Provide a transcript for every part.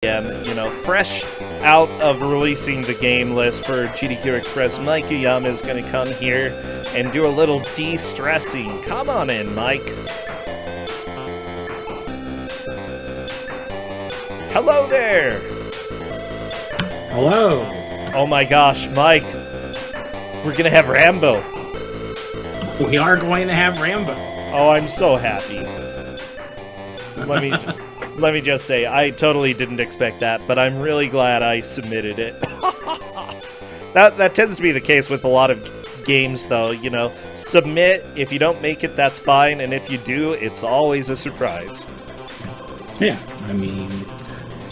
You know, fresh out of releasing the game list for GDQ Express, Mike Uyama is going to come here and do a little de-stressing. Come on in, Mike. Hello there! Hello! Oh my gosh, Mike. We're going to have Rambo. We are going to have Rambo. Oh, I'm so happy. Let me just say, I totally didn't expect that, but I'm really glad I submitted it. That tends to be the case with a lot of games, though, you know. Submit, if you don't make it, that's fine, and if you do, it's always a surprise. Yeah, I mean,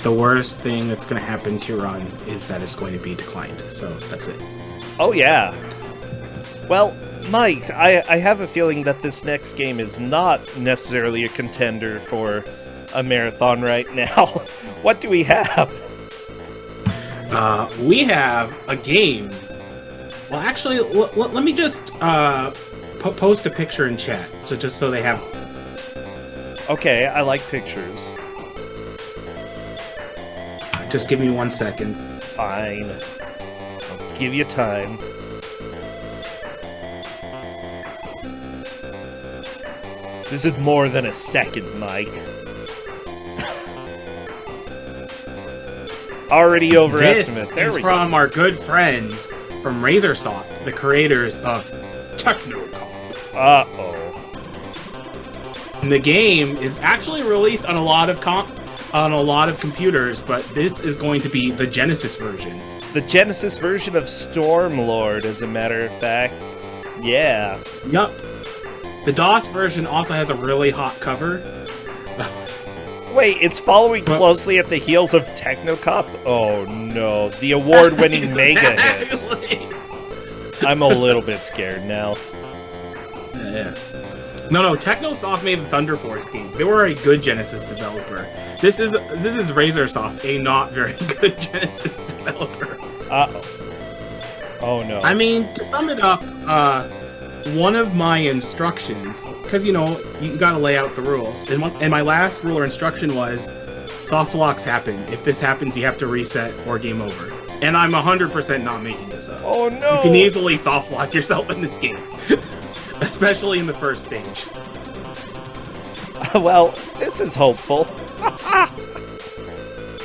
the worst thing that's going to happen to your run is that it's going to be declined, so that's it. Oh, yeah. Well, Mike, I have a feeling that this next game is not necessarily a contender for a marathon right now. What do we have? We have a game. Well, actually, let me just post a picture in chat, so they have. Okay, I like pictures. Just give me 1 second. Fine. I'll give you time. This is more than a second, Mike. Already overestimate. There we go. This is from our good friends from Razorsoft, the creators of Technocop. Uh-oh. And the game is actually released on a lot of computers, but this is going to be the Genesis version. The Genesis version of StormLord, as a matter of fact. Yeah. Yup. The DOS version also has a really hot cover. Wait, it's following closely at the heels of Technocop? Oh no, the award-winning mega hit. I'm a little bit scared now. Yeah. No, Technosoft made the Thunder Force games. They were a good Genesis developer. This is Razorsoft, a not very good Genesis developer. Uh-oh. Oh no. I mean, to sum it up, one of my instructions, because, you know, you gotta lay out the rules, and my last rule or instruction was, soft locks happen. If this happens, you have to reset or game over. And I'm 100% not making this up. Oh no! You can easily soft lock yourself in this game. Especially in the first stage. Well, this is hopeful.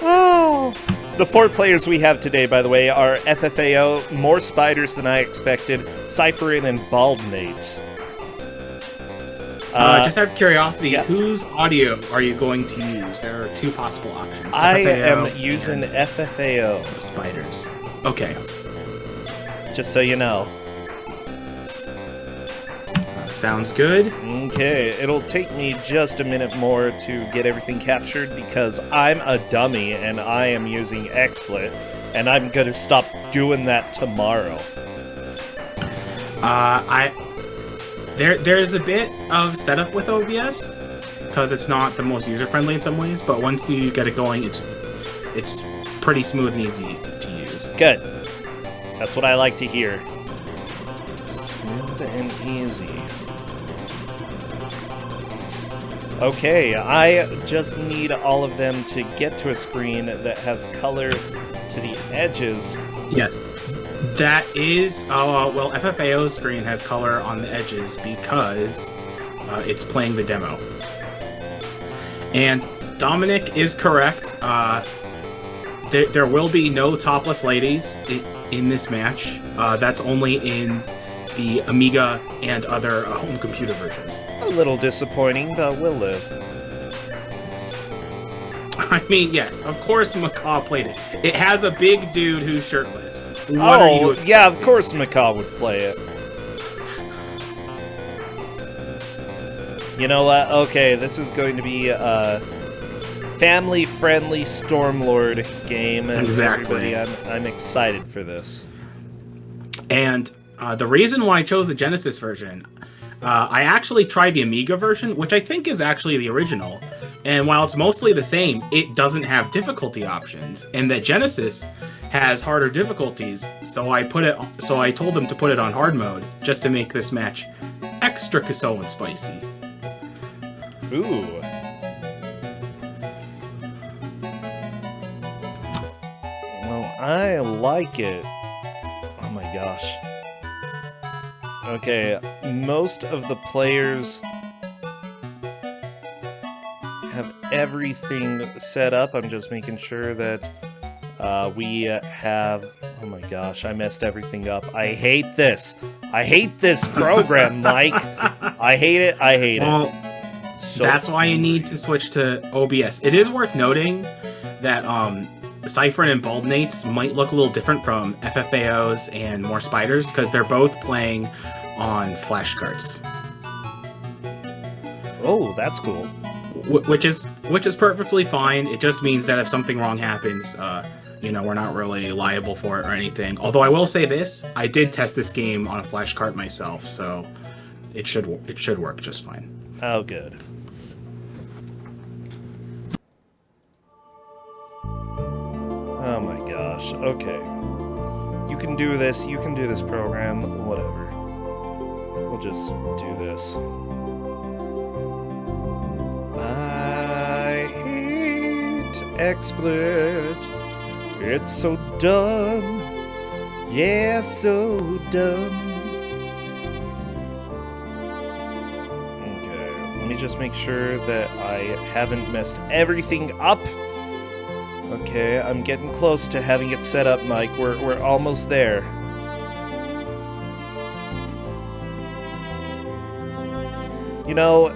Oh. The 4 players we have today, by the way, are FFAO, more spiders than I expected, Cypherin, and Baldnate. Just out of curiosity, yeah. Whose audio are you going to use? There are 2 possible options. I FFAO am using FFAO. Spiders. Okay. Just so you know. Sounds good. Okay, it'll take me just a minute more to get everything captured because I'm a dummy and I am using XSplit, and I'm gonna stop doing that tomorrow. There's a bit of setup with OBS because it's not the most user-friendly in some ways, but once you get it going, it's pretty smooth and easy to use. Good. That's what I like to hear. Smooth and easy. Okay, I just need all of them to get to a screen that has color to the edges. Yes. That is, well, FFAO's screen has color on the edges because it's playing the demo. And Dominic is correct. There will be no topless ladies in this match. That's only in the Amiga and other home computer versions. A little disappointing, but we'll live. I mean, yes, of course Macaw played it. It has a big dude who's shirtless. What are you expecting? Yeah, of course Macaw would play it. You know what? Okay, this is going to be a family-friendly StormLord game. And exactly. I'm excited for this. And the reason why I chose the Genesis version, I actually tried the Amiga version, which I think is actually the original. And while it's mostly the same, it doesn't have difficulty options. And that Genesis has harder difficulties, so I told them to put it on hard mode just to make this match extra Kusogr4nde spicy. Ooh. I like it. Oh my gosh. Okay, most of the players have everything set up. I'm just making sure that we have... Oh my gosh, I messed everything up. I hate this. I hate this program, Mike. I hate it. I hate it. So that's why you need to switch to OBS. It is worth noting that Cypher and Baldnates might look a little different from FFAOs and More Spiders because they're both playing on flash cards. Oh, that's cool. Which is perfectly fine. It just means that if something wrong happens, you know, we're not really liable for it or anything. Although I will say this, I did test this game on a flash card myself, so it should work just fine. Oh, good. Oh my gosh. Okay. You can do this. You can do this program. Whatever. We'll just do this. I hate XSplit. It's so dumb. Yeah, so dumb. Okay, let me just make sure that I haven't messed everything up. Okay, I'm getting close to having it set up, Mike. We're almost there. You know,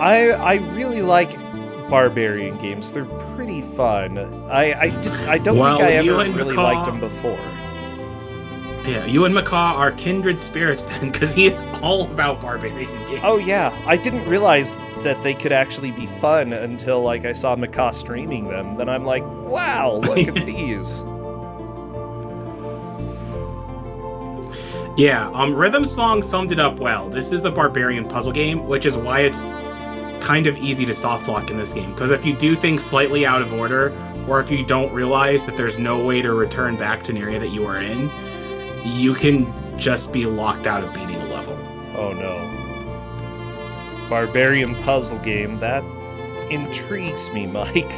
I really like barbarian games. They're pretty fun. I don't think I ever really liked them before. Yeah, you and Macaw are kindred spirits then, because it's all about barbarian games. Oh yeah, I didn't realize that they could actually be fun until like I saw Macaw streaming them. Then I'm like, wow, look at these. Yeah, Rhythm Song summed it up well. This is a barbarian puzzle game, which is why it's kind of easy to soft lock in this game. Because if you do things slightly out of order, or if you don't realize that there's no way to return back to an area that you are in, you can just be locked out of beating a level. Oh no. Barbarian puzzle game, that intrigues me, Mike.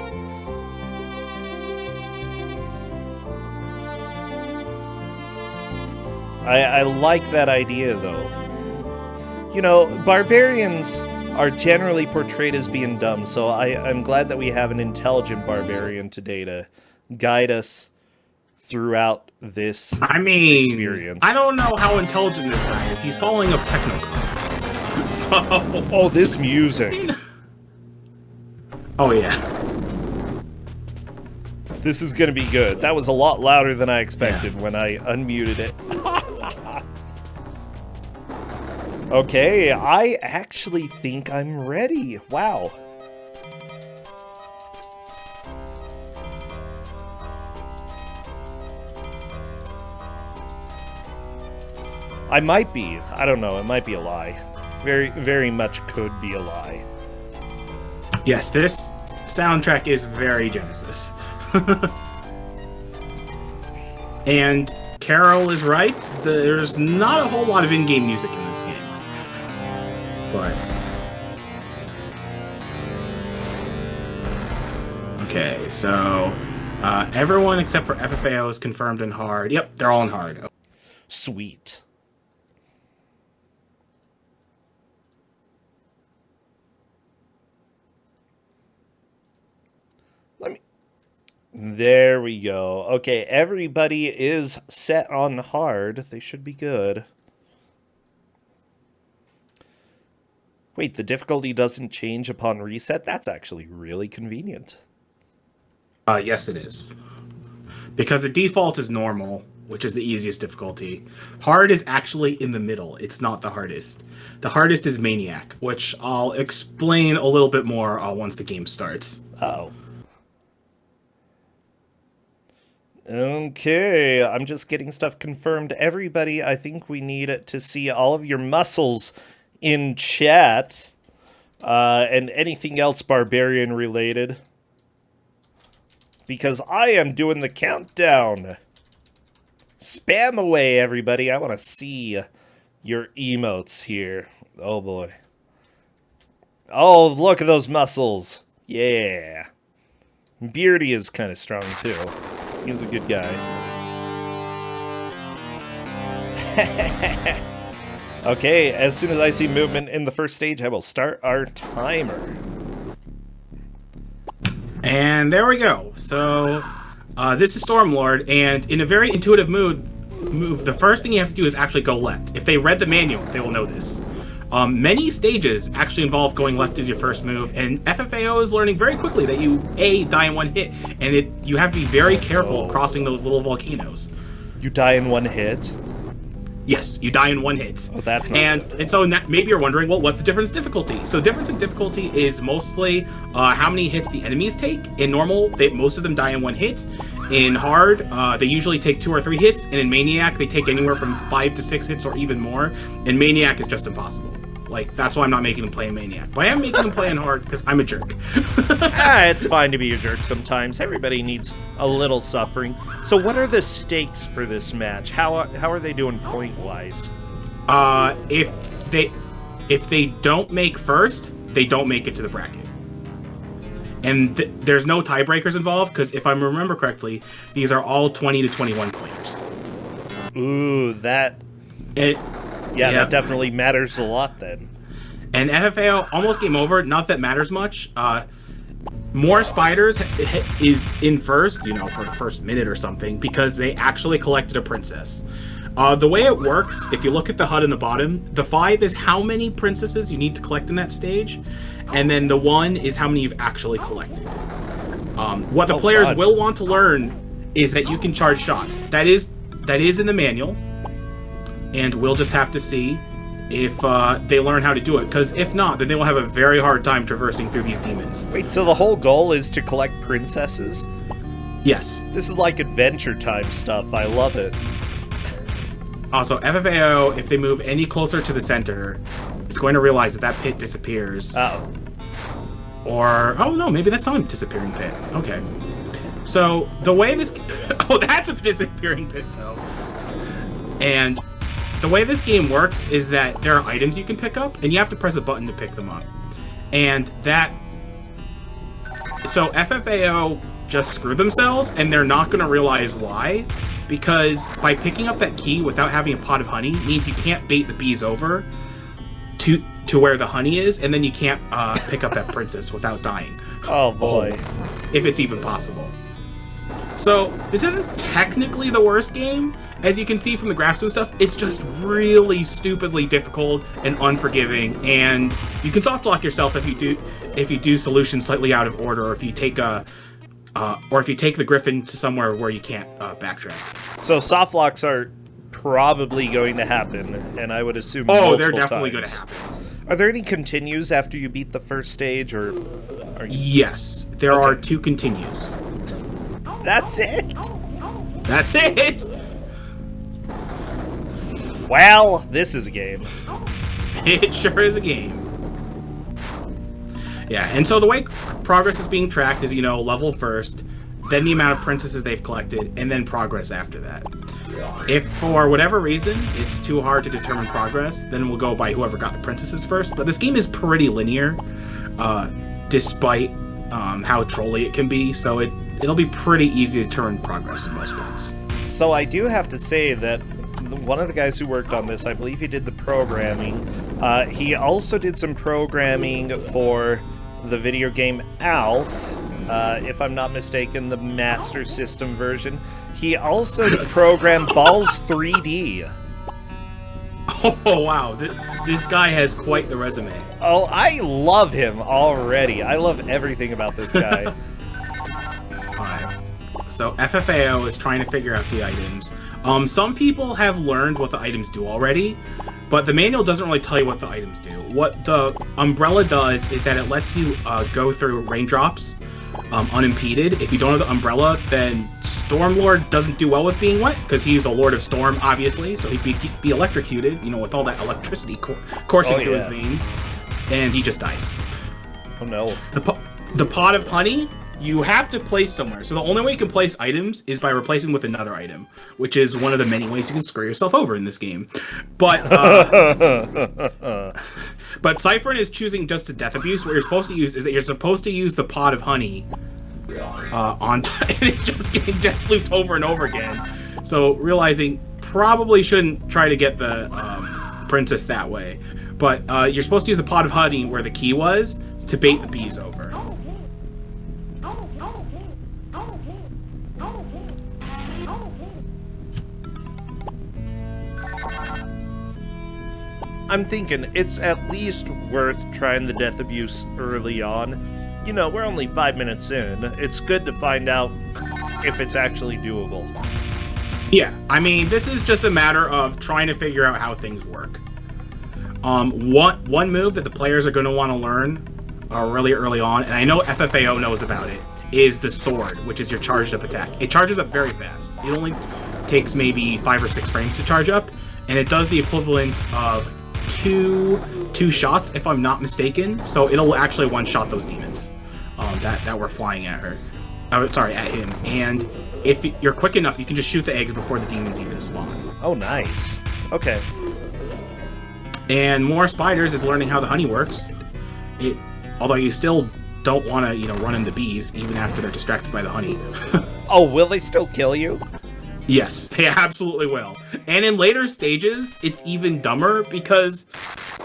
I like that idea, though. You know, barbarians are generally portrayed as being dumb, so I'm glad that we have an intelligent barbarian today to guide us throughout this experience. I don't know how intelligent this guy is. He's following up Technocom. So... Oh, this music. Oh, yeah. This is gonna be good. That was a lot louder than I expected when I unmuted it. Okay, I actually think I'm ready. Wow. I might be. I don't know. It might be a lie. Very, very much could be a lie. Yes, this soundtrack is very Genesis. And Carol is right. There's not a whole lot of in-game music in this game. But... Okay, so... everyone except for FFAO is confirmed in hard. Yep, they're all in hard. Sweet. There we go. Okay, everybody is set on hard. They should be good. Wait, the difficulty doesn't change upon reset? That's actually really convenient. Yes, it is. Because the default is normal, which is the easiest difficulty. Hard is actually in the middle. It's not the hardest. The hardest is Maniac, which I'll explain a little bit more once the game starts. Uh-oh. Okay, I'm just getting stuff confirmed. Everybody, I think we need to see all of your muscles in chat. And anything else barbarian related. Because I am doing the countdown. Spam away, everybody. I want to see your emotes here. Oh, boy. Oh, look at those muscles. Yeah. Beardy is kind of strong, too. He's a good guy. Okay, as soon as I see movement in the first stage, I will start our timer. And there we go. So, this is StormLord, and in a very intuitive move, the first thing you have to do is actually go left. If they read the manual, they will know this. Many stages actually involve going left as your first move, and FFAO is learning very quickly that you, A, die in one hit, and you have to be very careful crossing those little volcanoes. You die in one hit? Yes, you die in one hit. Oh, that's not and so maybe you're wondering, well, what's the difference in difficulty? So difference in difficulty is mostly how many hits the enemies take. In normal, most of them die in one hit. In hard, they usually take 2 or 3 hits, and in Maniac, they take anywhere from 5 to 6 hits or even more. And Maniac is just impossible. Like, that's why I'm not making them play in Maniac. But I am making them play in hard because I'm a jerk. It's fine to be a jerk sometimes. Everybody needs a little suffering. So what are the stakes for this match? How are they doing point-wise? If they don't make first, they don't make it to the bracket. And there's no tiebreakers involved, because if I remember correctly, these are all 20 to 21 players. Ooh, that definitely matters a lot then. And FFAO almost game over. Not that matters much. More Spiders is in first, for the first minute or something, because they actually collected a princess. The way it works, if you look at the HUD in the bottom, the 5 is how many princesses you need to collect in that stage, and then the 1 is how many you've actually collected. What the players will want to learn is that you can charge shots. That is in the manual, and we'll just have to see if they learn how to do it, because if not, then they will have a very hard time traversing through these demons. Wait, so the whole goal is to collect princesses? Yes. This is like Adventure Time stuff. I love it. Also, FFAO, if they move any closer to the center, is going to realize that pit disappears. Uh-oh. Or, oh no, maybe that's not a disappearing pit. Okay. So, the way this... Oh, that's a disappearing pit, though. And the way this game works is that there are items you can pick up, and you have to press a button to pick them up. And that... So, FFAO just screwed themselves, and they're not going to realize why. Because by picking up that key without having a pot of honey means you can't bait the bees over to where the honey is, and then you can't pick up that princess without dying. Oh boy. If it's even possible. So, this isn't technically the worst game, as you can see from the graphics and stuff. It's just really stupidly difficult and unforgiving, and you can soft lock yourself if you do solutions slightly out of order, or if you take the Griffin to somewhere where you can't backtrack. So soft locks are probably going to happen, and I would assume they're definitely going to happen. Are there any continues after you beat the first stage, or are you... Yes, there are 2 continues. That's it? That's it! Well, this is a game. It sure is a game. Yeah, and so the way progress is being tracked is, level first, then the amount of princesses they've collected, and then progress after that. If for whatever reason it's too hard to determine progress, then we'll go by whoever got the princesses first. But this game is pretty linear, despite how trolly it can be, so it'll be pretty easy to determine progress in most ways. So I do have to say that one of the guys who worked on this, I believe he did the programming. He also did some programming for the video game Alf, if I'm not mistaken, the Master System version. He also programmed Balls 3D. Oh, wow. This guy has quite the resume. Oh, I love him already. I love everything about this guy. Alright. So, FFAO is trying to figure out the items. Some people have learned what the items do already, but the manual doesn't really tell you what the items do. What the umbrella does is that it lets you go through raindrops unimpeded. If you don't have the umbrella, then StormLord doesn't do well with being wet, because he's a Lord of Storm, obviously, so he'd be electrocuted, with all that electricity coursing through his veins, and he just dies. Oh no. The pot of honey, you have to place somewhere. So the only way you can place items is by replacing with another item, which is one of the many ways you can screw yourself over in this game. But but Cypher is choosing just a death abuse. What you're supposed to use is that you're supposed to use the pot of honey and it's just getting death looped over and over again. So realizing probably shouldn't try to get the princess that way. But you're supposed to use a pot of honey where the key was to bait the bees over. I'm thinking it's at least worth trying the death abuse early on. You know, we're only 5 minutes in. It's good to find out if it's actually doable. Yeah, I mean, this is just a matter of trying to figure out how things work. One move that the players are going to want to learn really early on, and I know FFAO knows about it, is the sword, which is your charged up attack. It charges up very fast. It only takes maybe 5 or 6 frames to charge up, and it does the equivalent of two shots, if I'm not mistaken. So it'll actually one-shot those demons that were flying at her. Sorry, at him. And if you're quick enough, you can just shoot the eggs before the demons even spawn. Oh, nice. Okay. And more spiders is learning how the honey works. Although you still don't want to, run into bees even after they're distracted by the honey. Oh, will they still kill you? Yes, they absolutely will. And in later stages, it's even dumber because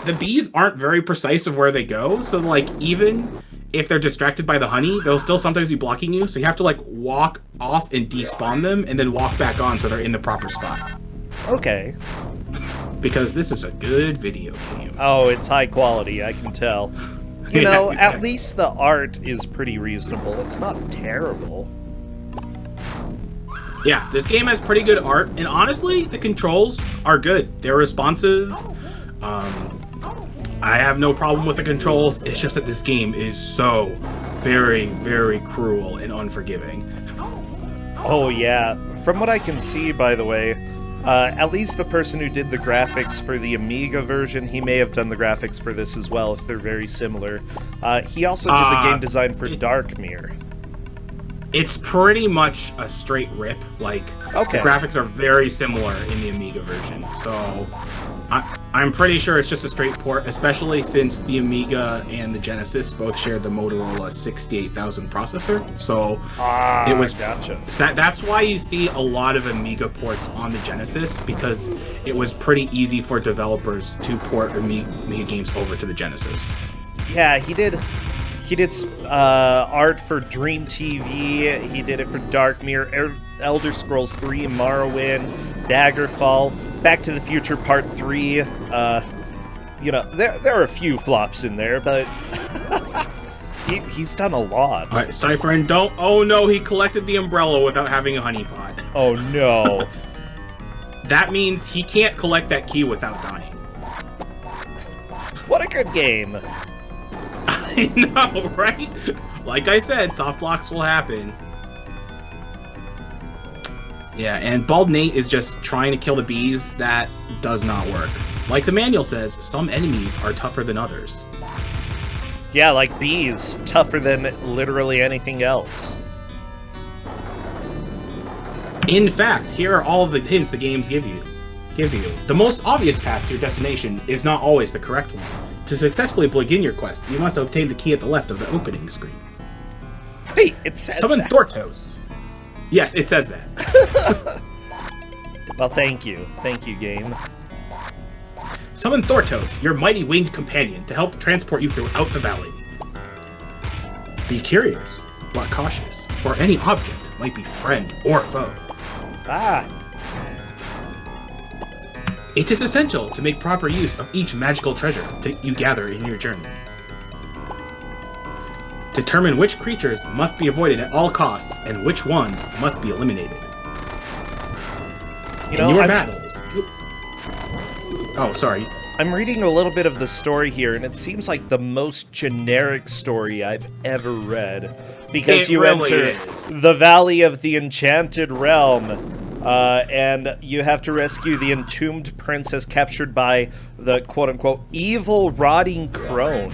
the bees aren't very precise of where they go. So, like, even if they're distracted by the honey, they'll still sometimes be blocking you. So you have to, like, walk off and despawn them and then walk back on so they're in the proper spot. Okay. Because this is a good video game. Oh, it's high quality, I can tell. You Yeah, know, exactly. at least the art is pretty reasonable. It's not terrible. Yeah, this game has pretty good art, and honestly, the controls are good. They're responsive. I have no problem with the controls. It's just that this game is so very, very cruel and unforgiving. Oh, yeah. From what I can see, by the way, at least the person who did the graphics for the Amiga version, he may have done the graphics for this as well, if they're very similar. He also did the game design for Darkmere. It's pretty much a straight rip. Like, Okay. the graphics are very similar in the Amiga version, so I'm pretty sure it's just a straight port, especially since the Amiga and the Genesis both shared the Motorola 68000 processor. So it was gotcha. that's why you see a lot of Amiga ports on the Genesis, because it was pretty easy for developers to port Amiga games over to the Genesis. Yeah, he did art for Dream TV. He did it for Darkmere, Elder Scrolls 3, Morrowind, Daggerfall, Back to the Future Part 3. There are a few flops in there, but he's done a lot. All right, Cypher, and don't. Oh no, he collected the umbrella without having a honeypot. Oh no. That means he can't collect that key without dying. What a good game. I know, right? Like I said, soft locks will happen. Yeah, and Bald Nate is just trying to kill the bees. That does not work. Like the manual says, some enemies are tougher than others. Yeah, like bees. Tougher than literally anything else. In fact, here are all of the hints the game gives you. The most obvious path to your destination is not always the correct one. To successfully begin your quest, you must obtain the key at the left of the opening screen. Wait, it says Summon that? Thortos. Yes, it says that. Well, thank you. Thank you, game. Summon Thortos, your mighty winged companion, to help transport you throughout the valley. Be curious, but cautious, for any object might be friend or foe. Ah. It is essential to make proper use of each magical treasure you gather in your journey. Determine which creatures must be avoided at all costs and which ones must be eliminated. In your battles... Oh, sorry. I'm reading a little bit of the story here, and it seems like the most generic story I've ever read. Because you enter the Valley of the Enchanted Realm, and you have to rescue the entombed princess captured by the quote-unquote evil rotting crone.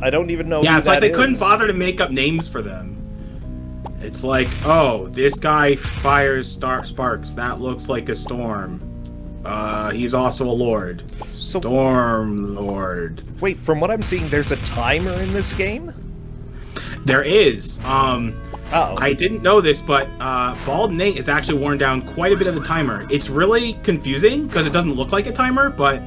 I don't even know who that is. Yeah, it's like they couldn't bother to make up names for them. It's like, oh, this guy fires sparks. That looks like a storm. He's also a lord. StormLord. Wait, from what I'm seeing, there's a timer in this game? There is. Uh-oh. I didn't know this, but Bald Nate is actually worn down quite a bit of the timer. It's really confusing because it doesn't look like a timer, but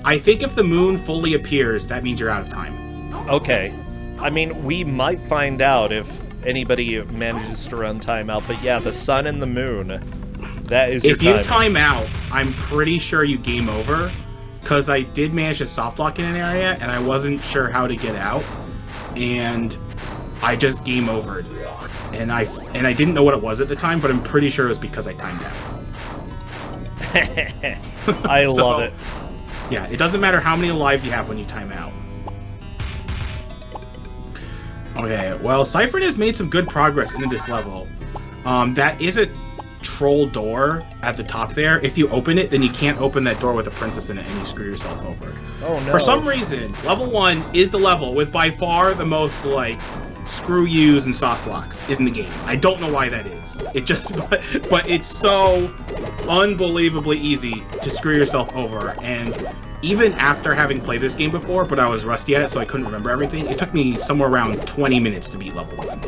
I think if the moon fully appears, that means you're out of time. Okay. I mean, we might find out if anybody manages to run timeout, but yeah, the sun and the moon, that is your If you timer. time out, I'm pretty sure you game over, because I did manage to soft lock in an area, and I wasn't sure how to get out, and I just game overed. And I didn't know what it was at the time, but I'm pretty sure it was because I timed out. I love it. Yeah, it doesn't matter how many lives you have when you time out. Okay, well, StormLord has made some good progress into this level. That is a troll door at the top there. If you open it, then you can't open that door with a princess in it, and you screw yourself over. Oh no. For some reason, level 1 is the level with by far the most, like, screw yous and soft locks in the game. I don't know why that is. It just, but it's so unbelievably easy to screw yourself over, and even after having played this game before, but I was rusty at it, so I couldn't remember everything, it took me somewhere around 20 minutes to beat level 1.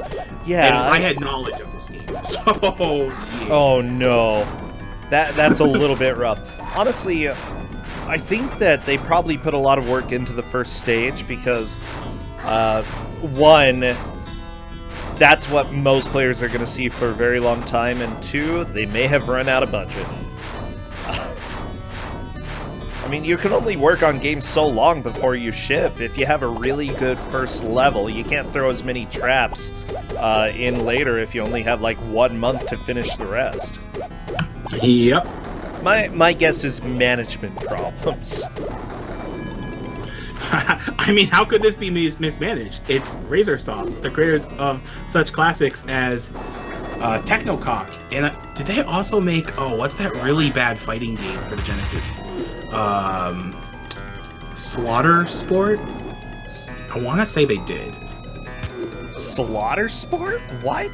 Yeah. And I had knowledge of this game, so yeah. Oh no. That's a little bit rough. Honestly, I think that they probably put a lot of work into the first stage because, one, that's what most players are going to see for a very long time, and two, they may have run out of budget. I mean, you can only work on games so long before you ship. If you have a really good first level, you can't throw as many traps in later if you only have like 1 month to finish the rest. Yep. My guess is management problems. I mean, how could this be mismanaged? It's Razorsoft, the creators of such classics as Technocock. And did they also make, oh, what's that really bad fighting game for the Genesis? Slaughter Sport? I want to say they did. Slaughter Sport? What?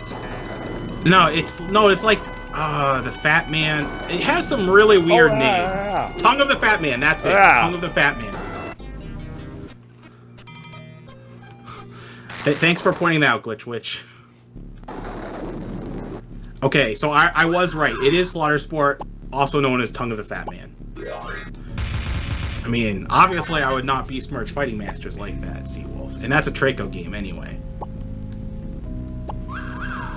No, it's like the Fat Man. It has some really weird name. Tongue of the Fat Man, that's it. Tongue of the Fat Man. Thanks for pointing that out, Glitch Witch. Okay, so I was right. It is Slaughter Sport, also known as Tongue of the Fat Man. I mean, obviously I would not besmirch Fighting Masters like that, Seawolf. And that's a Traco game anyway.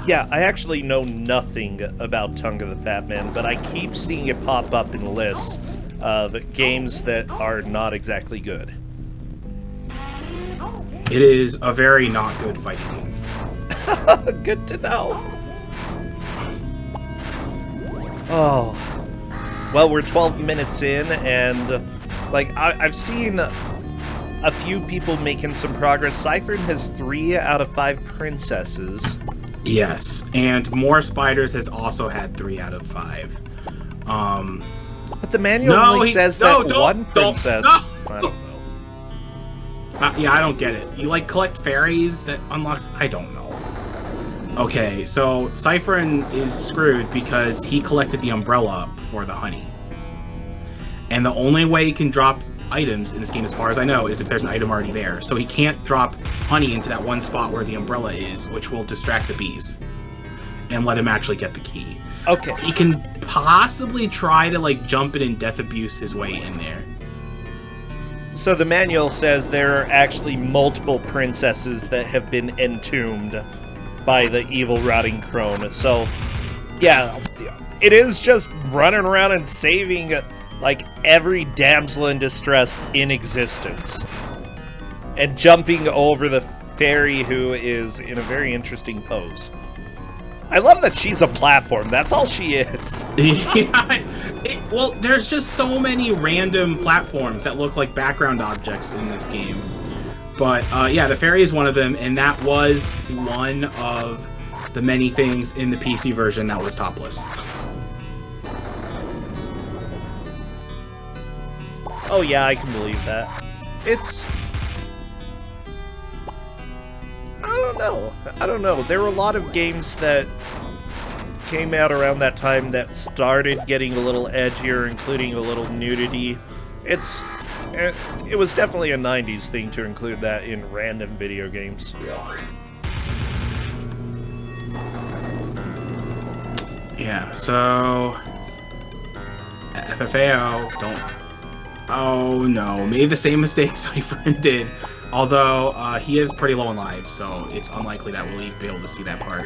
Yeah, I actually know nothing about Tongue of the Fat Man, but I keep seeing it pop up in lists of games that are not exactly good. It is a very not good fighting game. Good to know. Oh. Well, we're 12 minutes in, and like I've seen a few people making some progress. StormLord has 3 out of 5 princesses. Yes, and More Spiders has also had 3 out of 5. But the manual only says that one princess. No. I don't know. Yeah, I don't get it. You like collect fairies that unlocks? I don't know. Okay, so StormLord is screwed because he collected the umbrella before the honey. And the only way he can drop items in this game, as far as I know, is if there's an item already there. So he can't drop honey into that one spot where the umbrella is, which will distract the bees and let him actually get the key. Okay. He can possibly try to like jump it and death abuse his way in there. So the manual says there are actually multiple princesses that have been entombed by the evil rotting crone. So, yeah, it is just running around and saving like every damsel in distress in existence. And jumping over the fairy who is in a very interesting pose. I love that she's a platform. That's all she is. Yeah, well, there's just so many random platforms that look like background objects in this game. But yeah, the fairy is one of them, and that was one of the many things in the PC version that was topless. Oh yeah, I can believe that. It's... I don't know. There were a lot of games that came out around that time that started getting a little edgier, including a little nudity. It was definitely a 90s thing to include that in random video games. Yeah, so FFAO, don't. Oh no, made the same mistake StormLord did. Although he is pretty low in lives, so it's unlikely that we'll be able to see that part.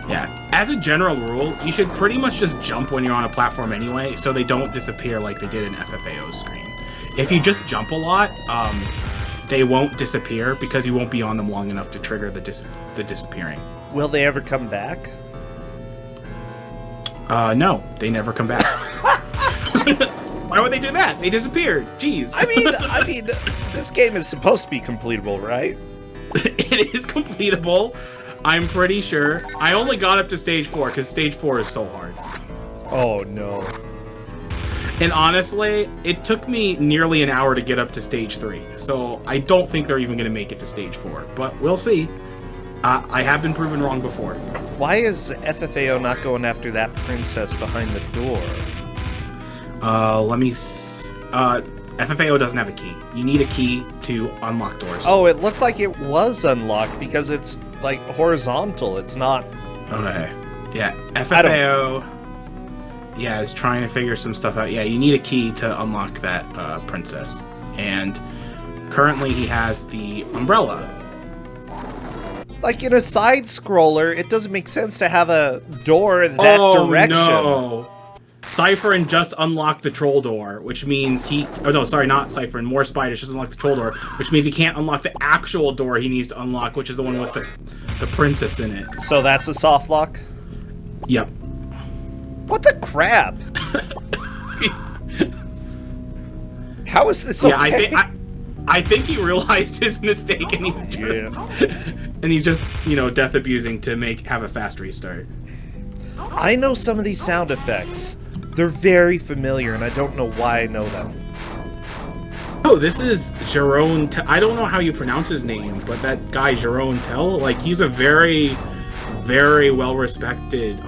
Yeah, as a general rule, you should pretty much just jump when you're on a platform anyway, so they don't disappear like they did in FFAO's screen. If you just jump a lot, they won't disappear because you won't be on them long enough to trigger the disappearing. Will they ever come back? No, they never come back. Why would they do that? They disappeared. Jeez. I mean, this game is supposed to be completable, right? It is completable. I'm pretty sure. I only got up to stage 4 because stage 4 is so hard. Oh no. And honestly, it took me nearly an hour to get up to stage 3, so I don't think they're even going to make it to stage 4, but we'll see. I have been proven wrong before. Why is FFAO not going after that princess behind the door? FFAO doesn't have a key. You need a key to unlock doors. Oh, it looked like it was unlocked because it's, like, horizontal. It's not... Okay. Yeah, FFAO... Yeah, is trying to figure some stuff out. Yeah, you need a key to unlock that princess. And currently he has the umbrella. Like, in a side-scroller, it doesn't make sense to have a door that direction. Oh, no. StormLord just unlocked the troll door, which means he... Oh, no, sorry, not StormLord. More Spiders just unlocked the troll door, which means he can't unlock the actual door he needs to unlock, which is the one with the princess in it. So that's a soft lock? Yep. What the crap? How is this okay? Yeah, I think he realized his mistake and he's just, you know, death abusing to have a fast restart. I know some of these sound effects. They're very familiar, and I don't know why I know them. Oh, this is Jerome. I don't know how you pronounce his name, but that guy Jerome Tell, like, he's a very, very well-respected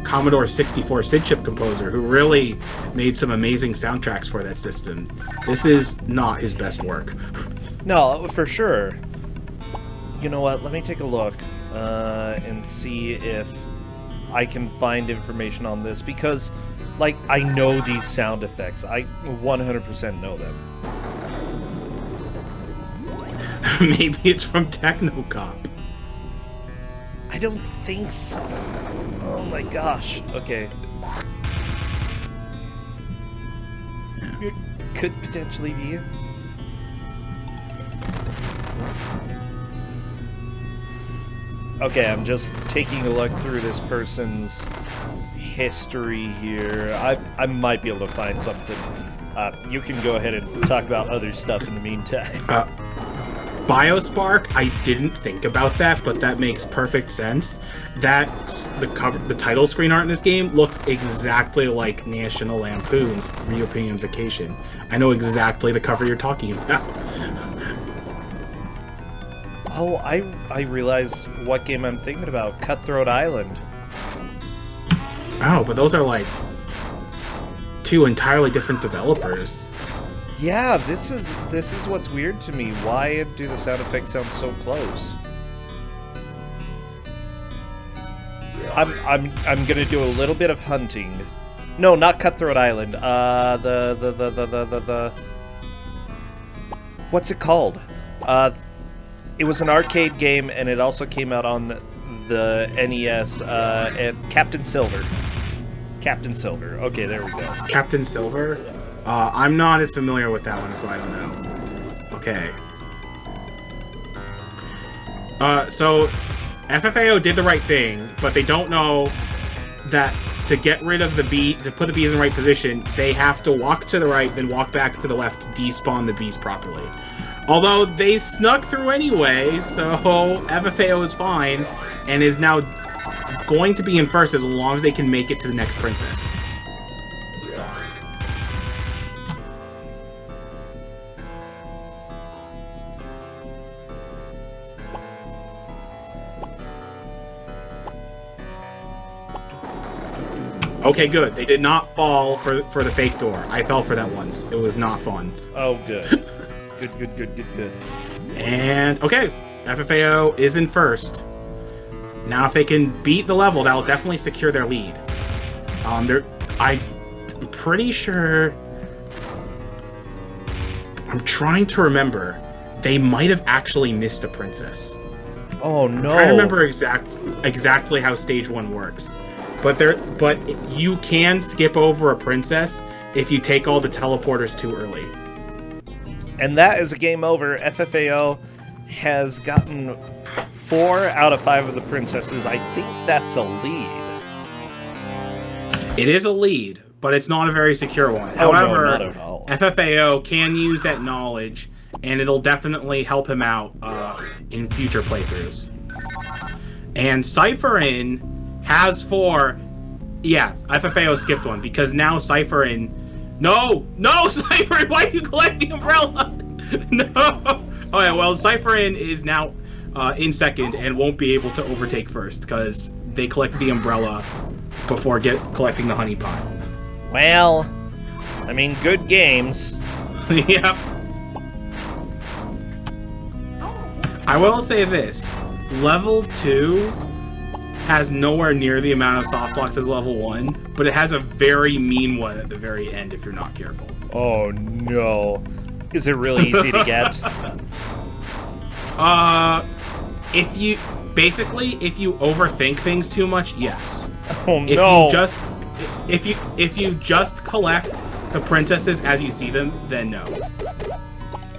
Commodore 64 SID chip composer who really made some amazing soundtracks for that system. This is not his best work. No, for sure. You know what? Let me take a look and see if I can find information on this, because, like, I know these sound effects. I 100% know them. Maybe it's from Technocop. I don't think so. Oh my gosh. Okay. It could potentially be it. Okay, I'm just taking a look through this person's history here. I might be able to find something. You can go ahead and talk about other stuff in the meantime. Biospark, I didn't think about that, but that makes perfect sense. That the title screen art in this game looks exactly like National Lampoon's European Vacation. I know exactly the cover you're talking about. Oh, I realize what game I'm thinking about. Cutthroat Island. Oh, but those are like two entirely different developers. Yeah, this is what's weird to me. Why do the sound effects sound so close? I'm gonna do a little bit of hunting. No, not Cutthroat Island. The what's it called? It was an arcade game, and it also came out on the NES. And Captain Silver. Captain Silver. Okay, there we go. Captain Silver? I'm not as familiar with that one, so I don't know. Okay. So FFAO did the right thing, but they don't know that to get rid of the bee, to put the bees in the right position, they have to walk to the right, then walk back to the left to despawn the bees properly. Although they snuck through anyway, so FFAO is fine, and is now going to be in first as long as they can make it to the next princess. Okay, good. They did not fall for the fake door. I fell for that once. It was not fun. Oh, good. Good. And, okay. FFAO is in first. Now, if they can beat the level, that'll definitely secure their lead. I'm pretty sure. I'm trying to remember. They might have actually missed a princess. Oh no! I'm trying to remember exactly how stage 1 works. But you can skip over a princess if you take all the teleporters too early. And that is a game over. FFAO has gotten 4 out of 5 of the princesses. I think that's a lead. It is a lead, but it's not a very secure one. Oh, However, no, not at all. FFAO can use that knowledge, and it'll definitely help him out in future playthroughs. And Cypher4nde has 4. Yeah, FFAO skipped one because now Cypher4nde. No, Cypher4nde, why are you collecting umbrella? No. Okay, well, Cypher4nde is now in second and won't be able to overtake first because they collected the umbrella before collecting the honey pile. Well, I mean, good games. Yep. I will say this. Level 2 has nowhere near the amount of soft blocks as level 1, but it has a very mean one at the very end if you're not careful. Oh no. Is it really easy to get? If you overthink things too much, yes. Oh no. If you just collect the princesses as you see them, then no.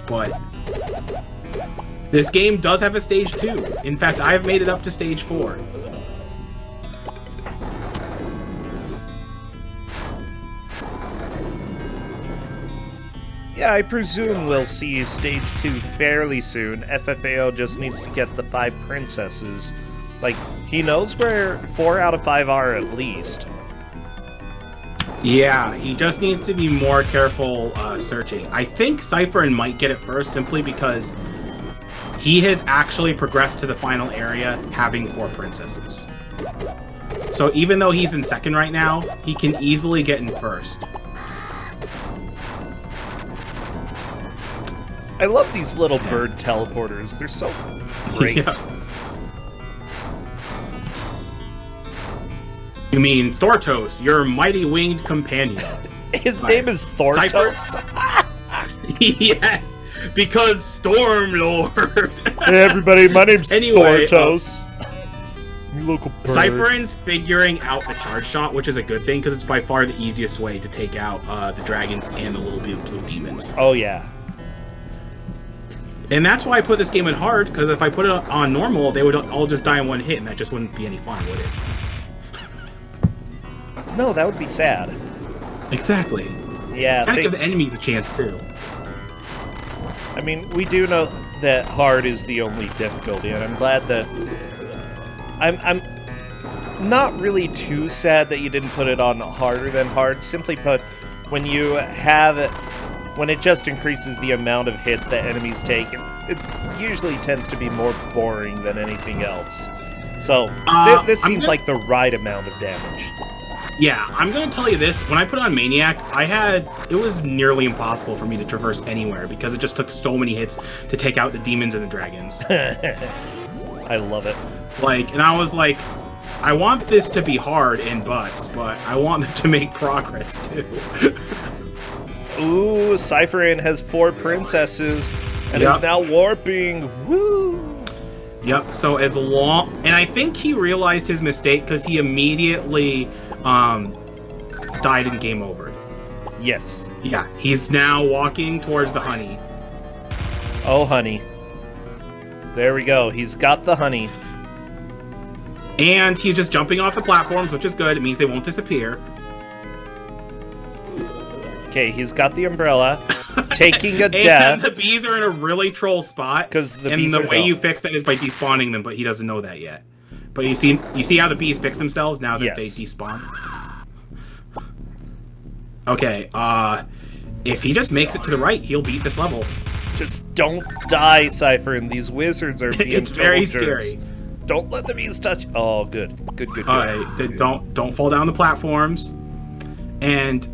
But this game does have a stage 2. In fact, I've made it up to stage 4. Yeah, I presume we'll see stage 2 fairly soon. FFAO just needs to get the 5 princesses. Like, he knows where 4 out of 5 are at least. Yeah, he just needs to be more careful searching. I think Cypher4nde might get it first simply because he has actually progressed to the final area having 4 princesses. So even though he's in second right now, he can easily get in first. I love these little bird teleporters. They're so great. Yeah. You mean Thortos, your mighty winged companion. His name is Thortos? Yes, because StormLord. Hey everybody, my name's Anyway, Thortos. You local bird. Cypher4nde's figuring out the charge shot, which is a good thing because it's by far the easiest way to take out the dragons and the little blue demons. Oh yeah. And that's why I put this game in hard, because if I put it on normal, they would all just die in one hit, and that just wouldn't be any fun, would it? No, that would be sad. Exactly. Yeah. Kind of give the enemies a chance, too. I mean, we do know that hard is the only difficulty, and I'm glad that... I'm not really too sad that you didn't put it on harder than hard. Simply put, when you have it... When it just increases the amount of hits that enemies take, it usually tends to be more boring than anything else. So, this seems like the right amount of damage. Yeah, I'm gonna tell you this. When I put on Maniac, it was nearly impossible for me to traverse anywhere because it just took so many hits to take out the demons and the dragons. I love it. And I was like, I want this to be hard in butts, but I want them to make progress, too. Ooh, Cypher4nde has 4 princesses, and is now warping. Woo! Yep, so and I think he realized his mistake because he immediately died in game over. Yes. Yeah, he's now walking towards the honey. Oh, honey. There we go. He's got the honey. And he's just jumping off the platforms, which is good. It means they won't disappear. Okay, he's got the umbrella, taking a death. And the bees are in a really troll spot. Because the and bees the are way dumb. you fix that is by despawning them, but he doesn't know that yet. But you see how the bees fix themselves now that they despawn? Okay, if he just makes it to the right, he'll beat this level. Just don't die, Cypher4nde. These wizards are being It's very jerks. scary. Don't let the bees touch. Oh, good. Good. Alright, don't fall down the platforms. And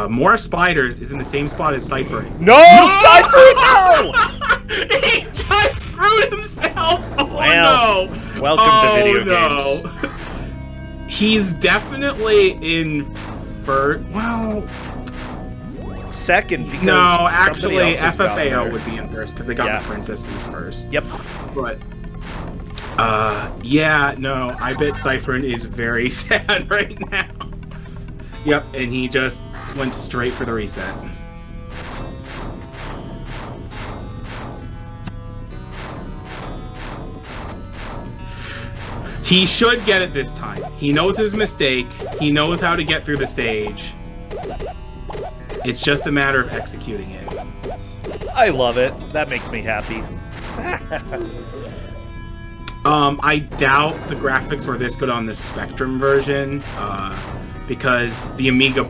more spiders is in the same spot as Cypher. No, Cypher4nde, no! He just screwed himself. Oh Well, no! welcome to video games. He's definitely in first. Well, second because no, somebody actually, else has gotten FFAO there. would be in first because they got the princesses first. Yep. But yeah, no, I bet Cypherin is very sad right now. Yep, and he just went straight for the reset. He should get it this time. He knows his mistake. He knows how to get through the stage. It's just a matter of executing it. I love it. That makes me happy. I doubt the graphics were this good on the Spectrum version, because the Amiga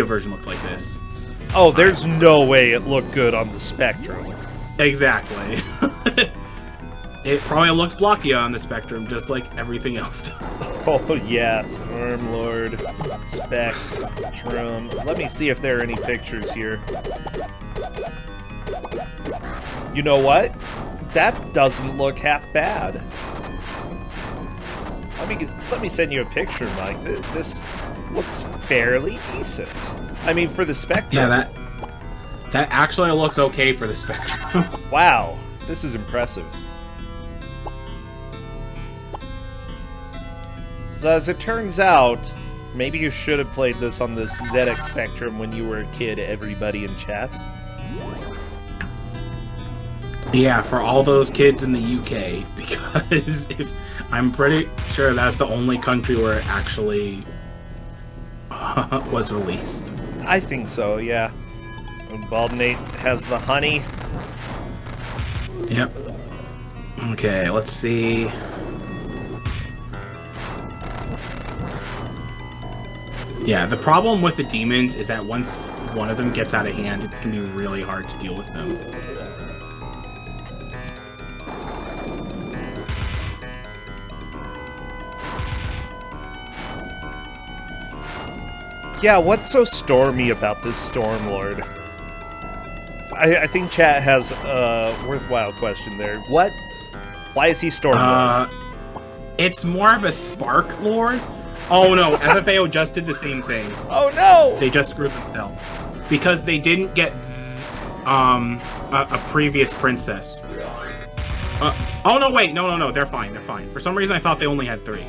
version looked like this. Oh, there's no way it looked good on the Spectrum. Exactly. It probably looked blocky on the Spectrum, just like everything else. Oh yeah, StormLord, Spectrum. Let me see if there are any pictures here. You know what? That doesn't look half bad. Let me send you a picture, Mike. This looks fairly decent. I mean, for the Spectrum. Yeah, that actually looks okay for the Spectrum. Wow, this is impressive. So as it turns out, maybe you should have played this on the ZX Spectrum when you were a kid, everybody in chat. Yeah, for all those kids in the UK, because I'm pretty sure that's the only country where it actually was released. I think so, yeah. Baldenate has the honey. Yep. Okay, let's see. Yeah, the problem with the demons is that once one of them gets out of hand, it can be really hard to deal with them. Yeah, what's so stormy about this StormLord? I think chat has a worthwhile question there. Why is he StormLord? It's more of a Spark Lord. Oh no, FFAO just did the same thing. Oh no! They just screwed themselves. Because they didn't get a previous princess. Oh no, wait, no, they're fine. For some reason I thought they only had 3.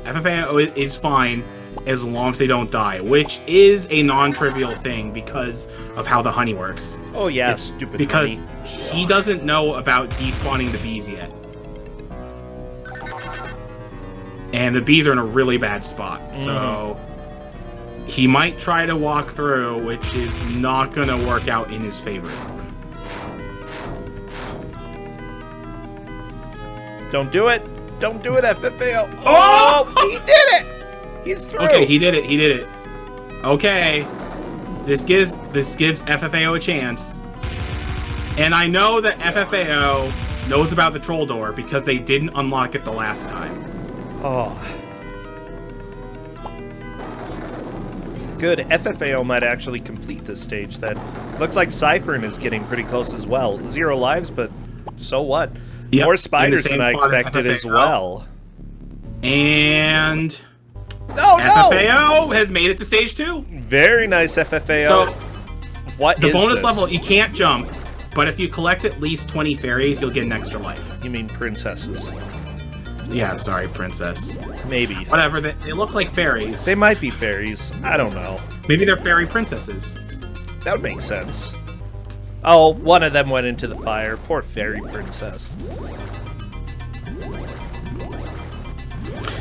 FFAO is fine as long as they don't die, which is a non-trivial thing because of how the honey works. Oh yeah, stupid because honey. He doesn't know about despawning the bees yet. And the bees are in a really bad spot, so he might try to walk through, which is not going to work out in his favor. Don't do it! Don't do it, FFAO! Oh! He did it! He's through! Okay, he did it. Okay. This gives FFAO a chance. And I know that FFAO knows about the troll door because they didn't unlock it the last time. Oh. Good. FFAO might actually complete this stage then. Looks like Cypherin is getting pretty close as well. 0 lives, but so what? Yep, more spiders than I expected as well. And no! FFAO has made it to stage 2. Very nice, FFAO. So what the is bonus this? level, you can't jump, but if you collect at least 20 fairies, you'll get an extra life. You mean princesses? Yeah, sorry, princess. Maybe. Whatever, they look like fairies. They might be fairies. I don't know. Maybe they're fairy princesses. That would make sense. Oh, one of them went into the fire. Poor fairy princess.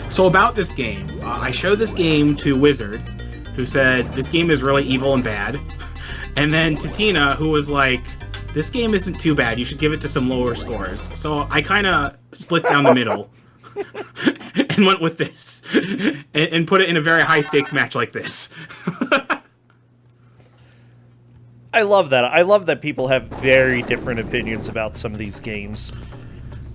So about this game, I showed this game to Wizard, who said, this game is really evil and bad. And then to Tina, who was like, this game isn't too bad, you should give it to some lower scores. So I kind of split down the middle. And went with this. And put it in a very high-stakes match like this. I love that. I love that people have very different opinions about some of these games.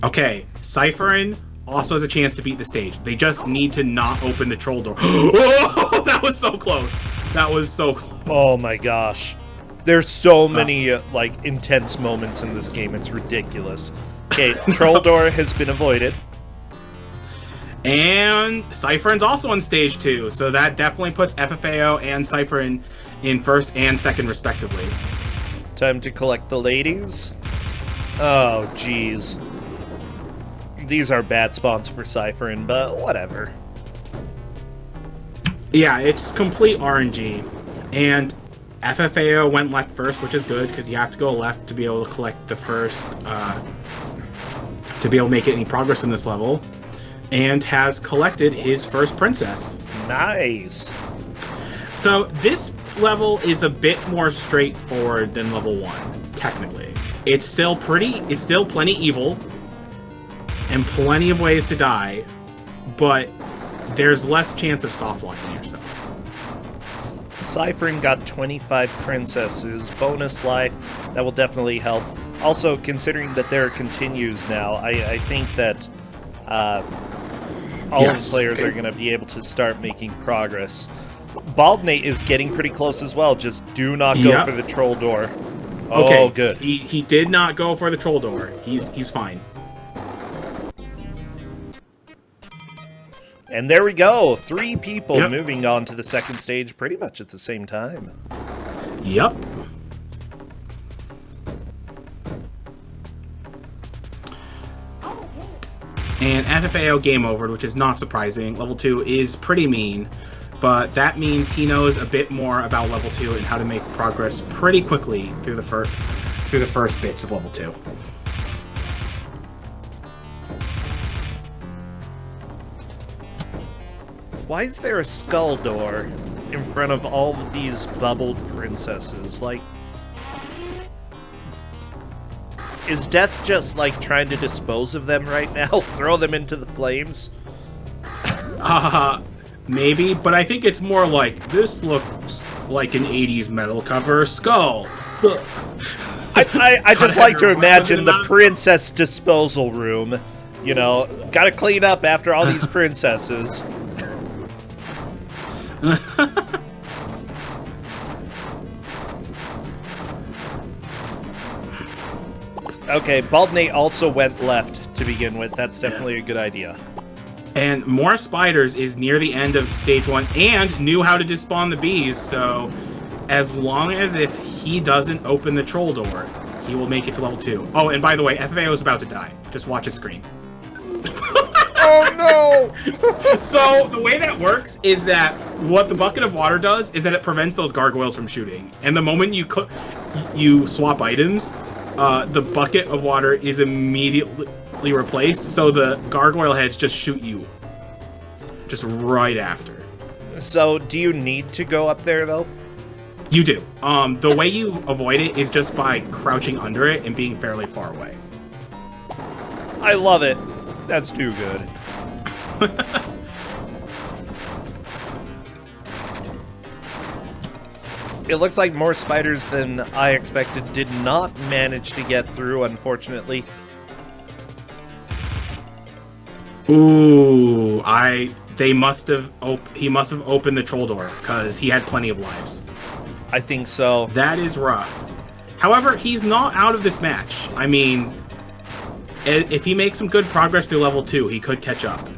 Okay, Cypherin also has a chance to beat the stage. They just need to not open the troll door. Oh, that was so close. That was so close. Oh my gosh. There's so many, like, intense moments in this game. It's ridiculous. Okay, troll door has been avoided. And Cypherin's also on stage 2, so that definitely puts FFAO and Cypherin in first and second, respectively. Time to collect the ladies. Oh, jeez. These are bad spawns for Cypherin, but whatever. Yeah, it's complete RNG. And FFAO went left first, which is good, because you have to go left to be able to collect the first, to be able to make any progress in this level. And has collected his first princess. Nice. So this level is a bit more straightforward than level 1, technically. It's still plenty evil, and plenty of ways to die, but there's less chance of soft locking yourself. Cypherin got 25 princesses, bonus life, that will definitely help. Also, considering that there are continues now, I think that all the players are going to be able to start making progress. Baldnate is getting pretty close as well, just do not go for the troll door. Okay, oh, good. He did not go for the troll door. He's fine. And there we go, 3 people moving on to the second stage pretty much at the same time. Yep. And FFAO game over, which is not surprising. Level 2 is pretty mean, but that means he knows a bit more about level 2 and how to make progress pretty quickly through the first bits of level 2. Why is there a skull door in front of all of these bubbled princesses? Like, is Death just, like, trying to dispose of them right now? Throw them into the flames? Maybe, but I think it's more like, this looks like an 80s metal cover skull. I just like to imagine the princess disposal room. You know, gotta clean up after all these princesses. Okay, Baldnate also went left to begin with. That's definitely a good idea. And more spiders is near the end of stage 1 and knew how to despawn the bees, so as long as if he doesn't open the troll door, he will make it to level 2. Oh, and by the way, FFAO is about to die. Just watch his screen. Oh no! So the way that works is that what the bucket of water does is that it prevents those gargoyles from shooting. And the moment you swap items, the bucket of water is immediately replaced, so the gargoyle heads just shoot you. Just right after. So, do you need to go up there, though? You do. The way you avoid it is just by crouching under it and being fairly far away. I love it. That's too good. It looks like more spiders than I expected did not manage to get through, unfortunately. Ooh, he must have opened the troll door because he had plenty of lives. I think so. That is rough. However, he's not out of this match. I mean, if he makes some good progress through level 2, he could catch up.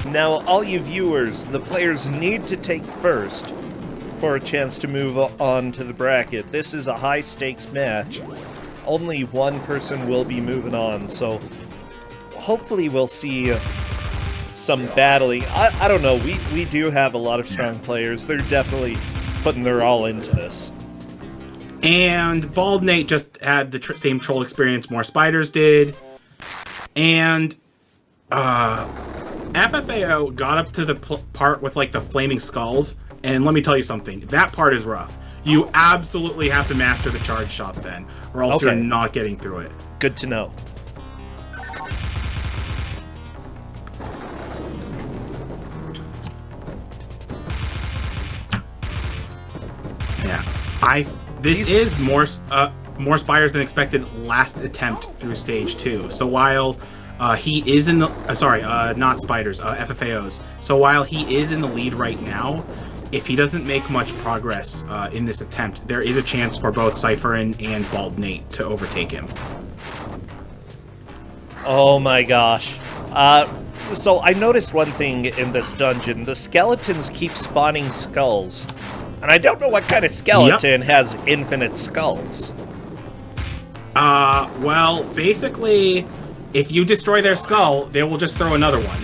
Now, all you viewers, the players need to take first for a chance to move on to the bracket. This is a high-stakes match. Only one person will be moving on, so hopefully we'll see some battling. I don't know, we do have a lot of strong players. They're definitely putting their all into this. And Baldnate just had the same troll experience more spiders did. And FFAO got up to the part with like the flaming skulls, and let me tell you something, that part is rough. You absolutely have to master the charge shot then, or else you're not getting through it. Good to know. Yeah, this is more spiders than expected last attempt through stage 2. So while he is in the not spiders, FFAOs. So while he is in the lead right now, if he doesn't make much progress in this attempt, there is a chance for both StormLord and Bald Nate to overtake him. Oh my gosh. So I noticed one thing in this dungeon. The skeletons keep spawning skulls. And I don't know what kind of skeleton has infinite skulls. Well, basically, if you destroy their skull, they will just throw another one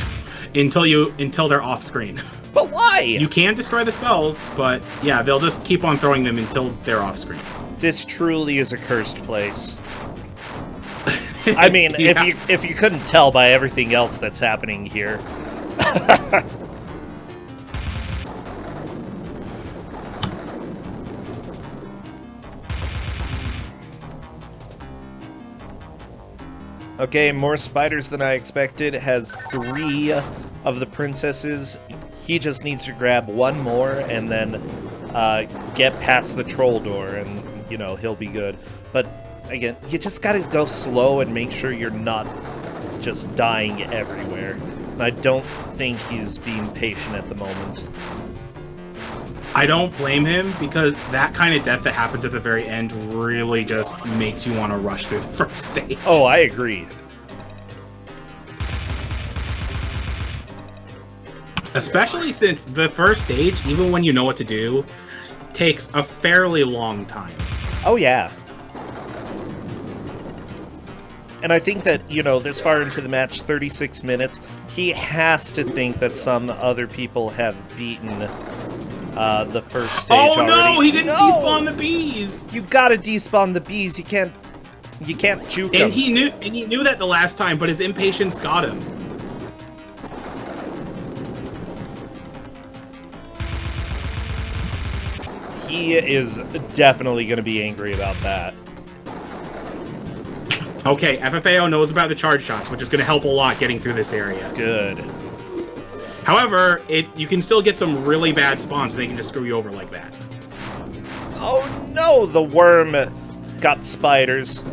until they're off screen. But why? You can destroy the skulls, but yeah, they'll just keep on throwing them until they're off screen. This truly is a cursed place. I mean, Yeah. if you couldn't tell by everything else that's happening here. Okay, more spiders than I expected. Has 3 of the princesses. He just needs to grab one more and then get past the troll door, and, you know, he'll be good. But, again, you just gotta go slow and make sure you're not just dying everywhere. And I don't think he's being patient at the moment. I don't blame him, because that kind of death that happens at the very end really just makes you want to rush through the first stage. Oh, I agree. Especially since the first stage, even when you know what to do, takes a fairly long time. Oh, yeah. And I think that, you know, this far into the match, 36 minutes, he has to think that some other people have beaten the first stage already. Oh no, he didn't despawn the bees! You gotta despawn the bees, you can't juke them. And he knew that the last time, but his impatience got him. He is definitely gonna be angry about that. Okay, FFAO knows about the charge shots, which is going to help a lot getting through this area. Good. However, you can still get some really bad spawns, and they can just screw you over like that. Oh no, the worm got spiders.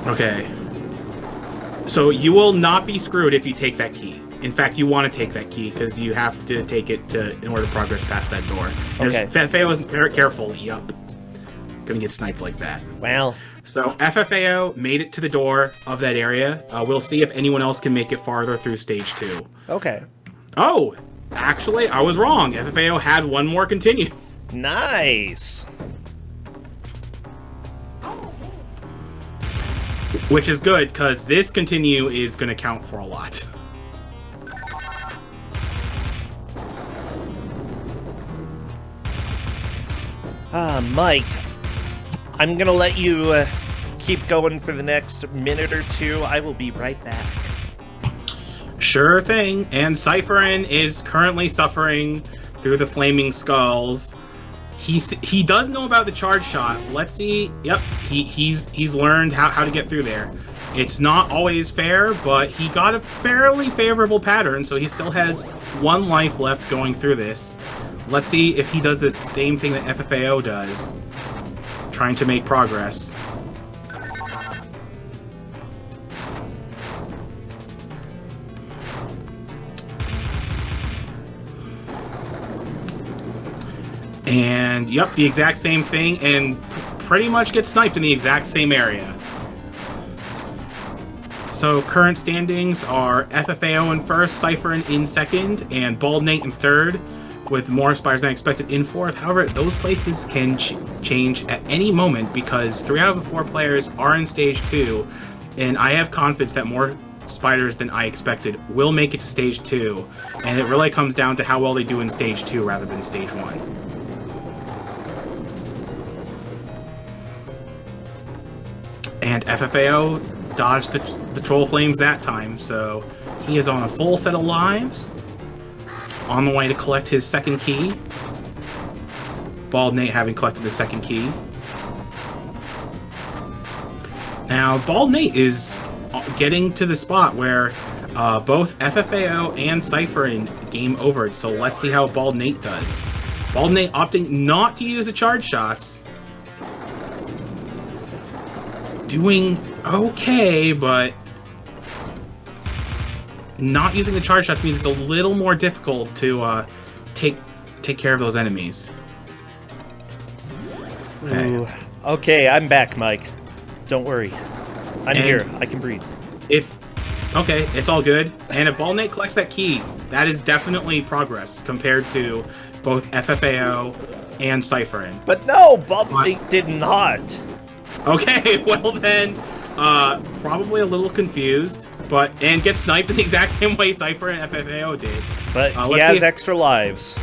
Okay. So you will not be screwed if you take that key. In fact, you want to take that key, because you have to take it in order to progress past that door. Okay. If FFAO isn't very careful, yup. Gonna get sniped like that. Well... So FFAO made it to the door of that area. We'll see if anyone else can make it farther through stage 2. Okay. Oh, actually, I was wrong. FFAO had one more continue. Nice. Which is good, because this continue is going to count for a lot. Mike, I'm gonna let you keep going for the next minute or two. I will be right back. Sure thing. And StormLord is currently suffering through the flaming skulls. He does know about the charge shot. Let's see. Yep, he's learned how to get through there. It's not always fair, but he got a fairly favorable pattern, so he still has 1 life left going through this. Let's see if he does the same thing that FFAO does, trying to make progress. And yep, the exact same thing, and pretty much gets sniped in the exact same area. So current standings are FFAO in first, StormLord in second, and Bald Nate in third, with more spiders than expected in fourth. However, those places can change at any moment, because 3 out of the 4 players are in stage 2, and I have confidence that more spiders than I expected will make it to stage 2, and it really comes down to how well they do in stage 2 rather than stage 1. And FFAO dodged the troll flames that time, so he is on a full set of lives, on the way to collect his second key. Bald Nate having collected the second key. Now, Bald Nate is getting to the spot where both FFAO and StormLord game over, so let's see how Bald Nate does. Bald Nate opting not to use the charge shots. Doing okay, but not using the charge shots means it's a little more difficult to take take care of those enemies. Okay. Ooh. Okay, I'm back, Mike. Don't worry. I'm And here. I can breathe. Okay, it's all good. And if Bald Nate collects that key, that is definitely progress compared to both FFAO and Cypher. But no, Baldnate did not. Okay, well then, probably a little confused, and gets sniped in the exact same way Cypher and FFAO did. But he has extra lives.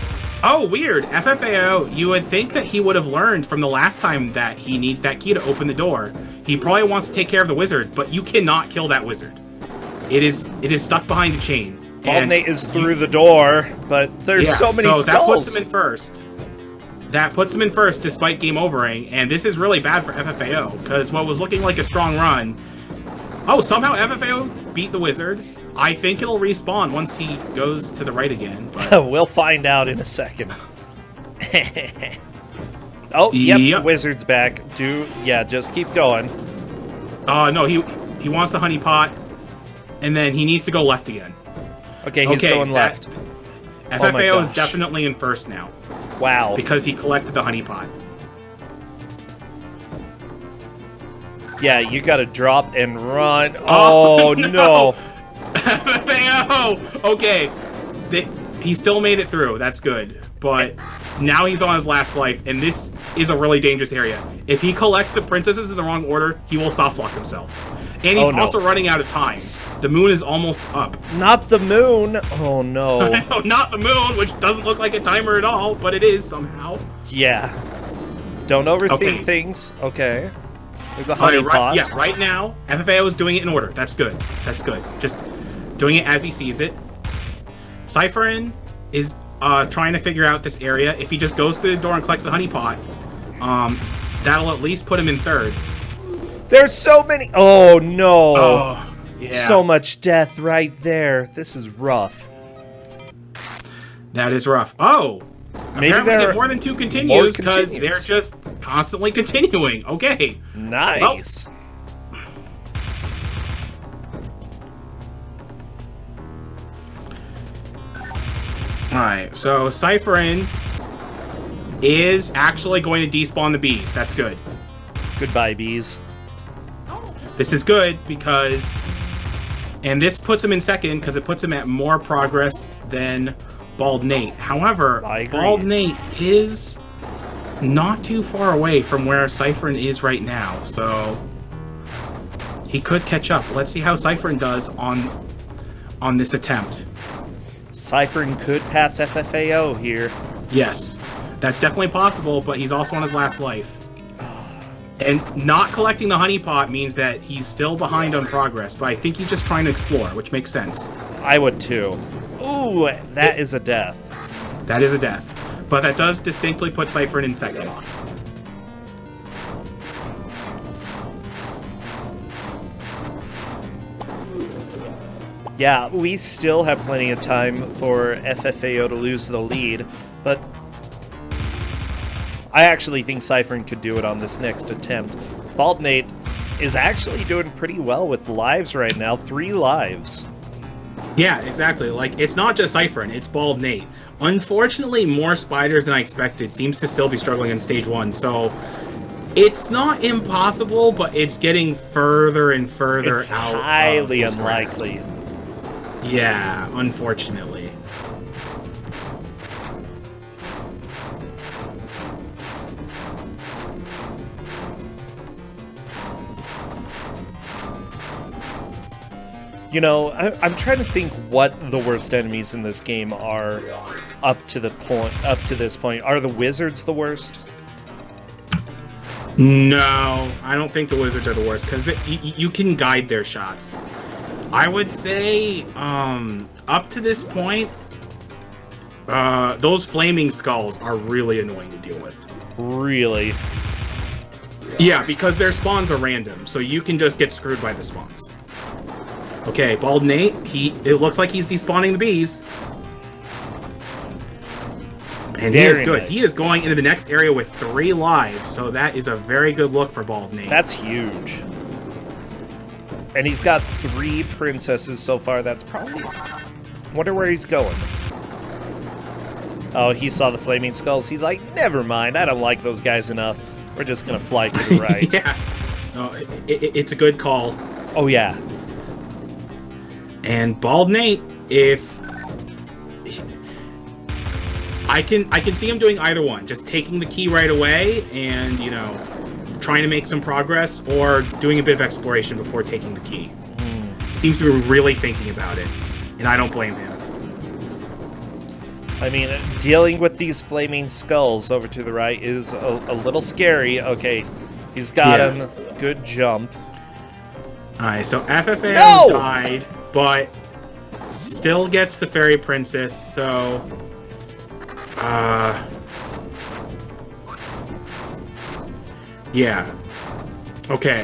Oh, weird. FFAO, you would think that he would have learned from the last time that he needs that key to open the door. He probably wants to take care of the wizard, but you cannot kill that wizard. It is stuck behind a chain. Baldnate is through the door, but there's so many skulls. That puts him in first. That puts him in first despite game overing, and this is really bad for FFAO, because what was looking like a strong run... Oh, somehow FFAO beat the wizard. I think it'll respawn once he goes to the right again. But... We'll find out in a second. Oh, yep, wizard's back. Just keep going. No, he wants the honey pot, and then he needs to go left again. Okay, he's going left. FFAO is definitely in first now. Wow. Because he collected the honey pot. Yeah, you gotta drop and run. Oh, no. FFAO! Okay. He still made it through. That's good. But now he's on his last life, and this is a really dangerous area. If he collects the princesses in the wrong order, he will softlock himself. And he's also running out of time. The moon is almost up. Not the moon! Oh, no. No, not the moon, which doesn't look like a timer at all, but it is somehow. Yeah. Don't overthink things. Okay. There's a honey pot. Yeah, right now, FFAO is doing it in order. That's good. That's good. Just doing it as he sees it. Cypher is trying to figure out this area. If he just goes through the door and collects the honey pot, that'll at least put him in third. There's so many... Oh, no. Oh, yeah. So much death right there. This is rough. That is rough. Oh! Maybe apparently there get more than 2 continues because they're just constantly continuing. Okay. Nice. Well. Alright, so Cypher is actually going to despawn the bees. That's good. Goodbye, bees. This is good because... And this puts him in second because it puts him at more progress than Bald Nate. However, Bald Nate is not too far away from where Cypher is right now, so he could catch up. Let's see how Cypher does on this attempt. Cypher could pass FFAO here. Yes, that's definitely possible, but he's also on his last life. And not collecting the honey pot means that he's still behind on progress, but I think he's just trying to explore, which makes sense. I would too. Ooh, that is a death. That is a death. But that does distinctly put Cypher in second. Yeah, we still have plenty of time for FFAO to lose the lead, but I actually think Cypher could do it on this next attempt. Bald Nate is actually doing pretty well with lives right now. 3 lives. Yeah, exactly. Like, it's not just Cypher, it's Bald Nate. Unfortunately, more spiders than I expected seems to still be struggling in stage 1, so it's not impossible, but it's getting further and further it's out. It's highly unlikely. Yeah, unfortunately. You know, I'm trying to think what the worst enemies in this game are up to this point. Are the wizards the worst? No, I don't think the wizards are the worst because you can guide their shots. I would say up to this point, those flaming skulls are really annoying to deal with. Really? Yeah, because their spawns are random, so you can just get screwed by the spawns. Okay, Bald Nate, it looks like he's despawning the bees. And he is good. Nice. He is going into the next area with 3 lives, so that is a very good look for Bald Nate. That's huge. And he's got 3 princesses so far. That's probably... Wonder where he's going. Oh, he saw the flaming skulls. He's like, never mind. I don't like those guys enough. We're just gonna fly to the right. Yeah. No, it's a good call. Oh yeah. And Bald Nate, if I can see him doing either one, just taking the key right away and, you know, trying to make some progress, or doing a bit of exploration before taking the key. Seems to be really thinking about it, and I don't blame him. I mean, dealing with these flaming skulls over to the right is a little scary. Okay, he's got him. Good jump. Alright, so FFAO died, but still gets the Fairy Princess, so... yeah. Okay.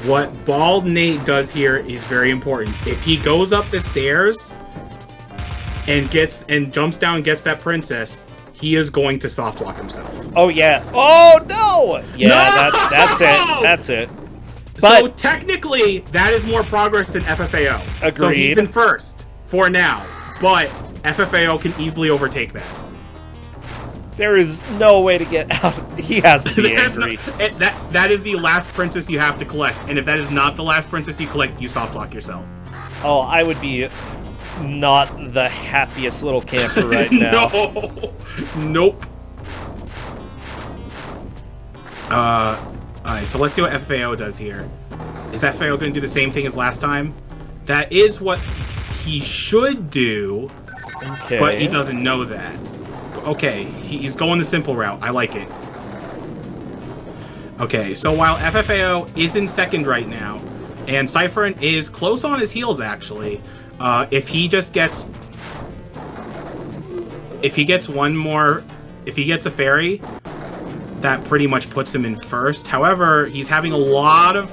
What Bald Nate does here is very important. If he goes up the stairs and jumps down and gets that princess, he is going to soft lock himself. Oh yeah. Oh no! Yeah, no! That's it. That's it. But so technically, that is more progress than FFAO. Agreed. So he's in first for now, but FFAO can easily overtake that. there is no way to get out. He has to be angry. That is the last princess you have to collect, and if that is not the last princess you collect, you soft lock yourself. Oh, I would be not the happiest little camper right now. No. Nope. Alright, so let's see what FAO does here. Is FAO going to do the same thing as last time? That is what he should do, Okay. but he doesn't know that. Okay, he's going the simple route. I like it. Okay, so while FFAO is in second right now, and Cypherin is close on his heels, actually, if he just gets... If he gets one more... If he gets a fairy, that pretty much puts him in first. However, he's having a lot of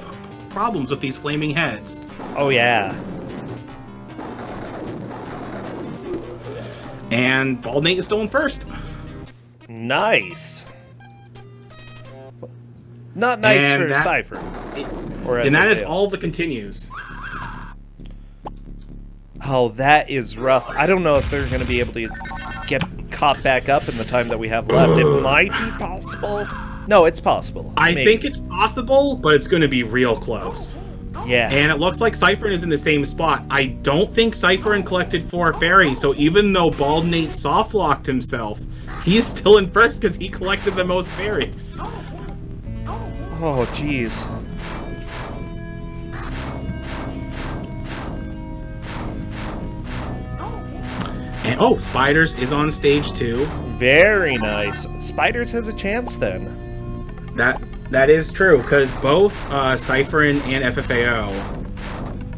problems with these flaming heads. Oh, yeah. And Bald Nate is still in first. Nice. Not nice And for that- Cypher. And that is all the continues. Oh, that is rough. I don't know if they're going to be able to get caught back up in the time that we have left. It might be possible. No, it's possible. I Maybe. think it's possible, but it's going to be real close. Yeah. And it looks like Cypherin is in the same spot. I don't think Cypherin collected 4 fairies, so even though Bald Nate soft-locked himself, he's still in first because he collected the most fairies. Oh, jeez. And, oh, Spiders is on stage 2. Very nice. Spiders has a chance then. That is true, because both Cypherin and FFAO,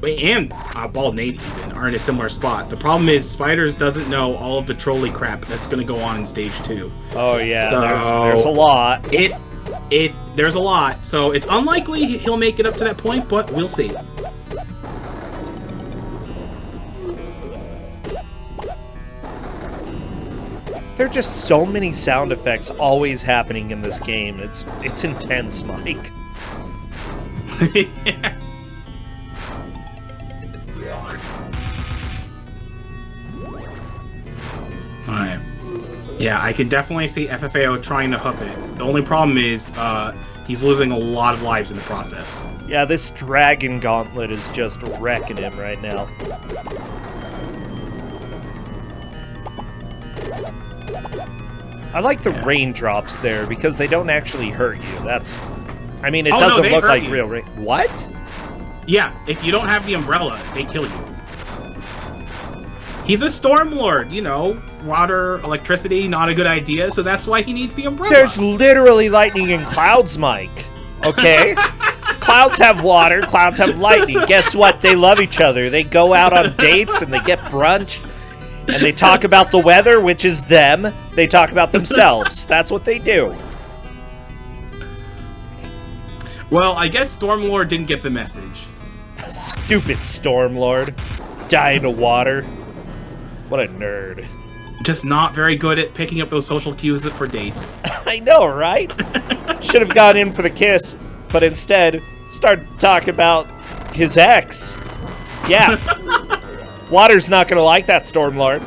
and Bald Nate even, are in a similar spot. The problem is Spiders doesn't know all of the trolley crap that's going to go on in stage 2. Oh, yeah. So, there's a lot. There's a lot, so it's unlikely he'll make it up to that point, but we'll see. There are just so many sound effects always happening in this game. It's intense, Mike. Alright. Yeah, I can definitely see FFAO trying to hoof it. The only problem is he's losing a lot of lives in the process. Yeah, this Dragon Gauntlet is just wrecking him right now. I like the raindrops there because they don't actually hurt you. I mean, it doesn't look like real rain. What? Yeah, if you don't have the umbrella, they kill you. He's a StormLord, you know, water, electricity, not a good idea, so that's why he needs the umbrella. There's literally lightning and clouds, Mike. Okay? Clouds have water, clouds have lightning. Guess what? They love each other. They go out on dates and they get brunch. And they talk about the weather, which is them. They talk about themselves. That's what they do. Well, I guess StormLord didn't get the message. Stupid StormLord. Die in the water. What a nerd. Just not very good at picking up those social cues for dates. I know, right? Should have gone in for the kiss, but instead started talking about his ex. Yeah. Water's not gonna like that, StormLord.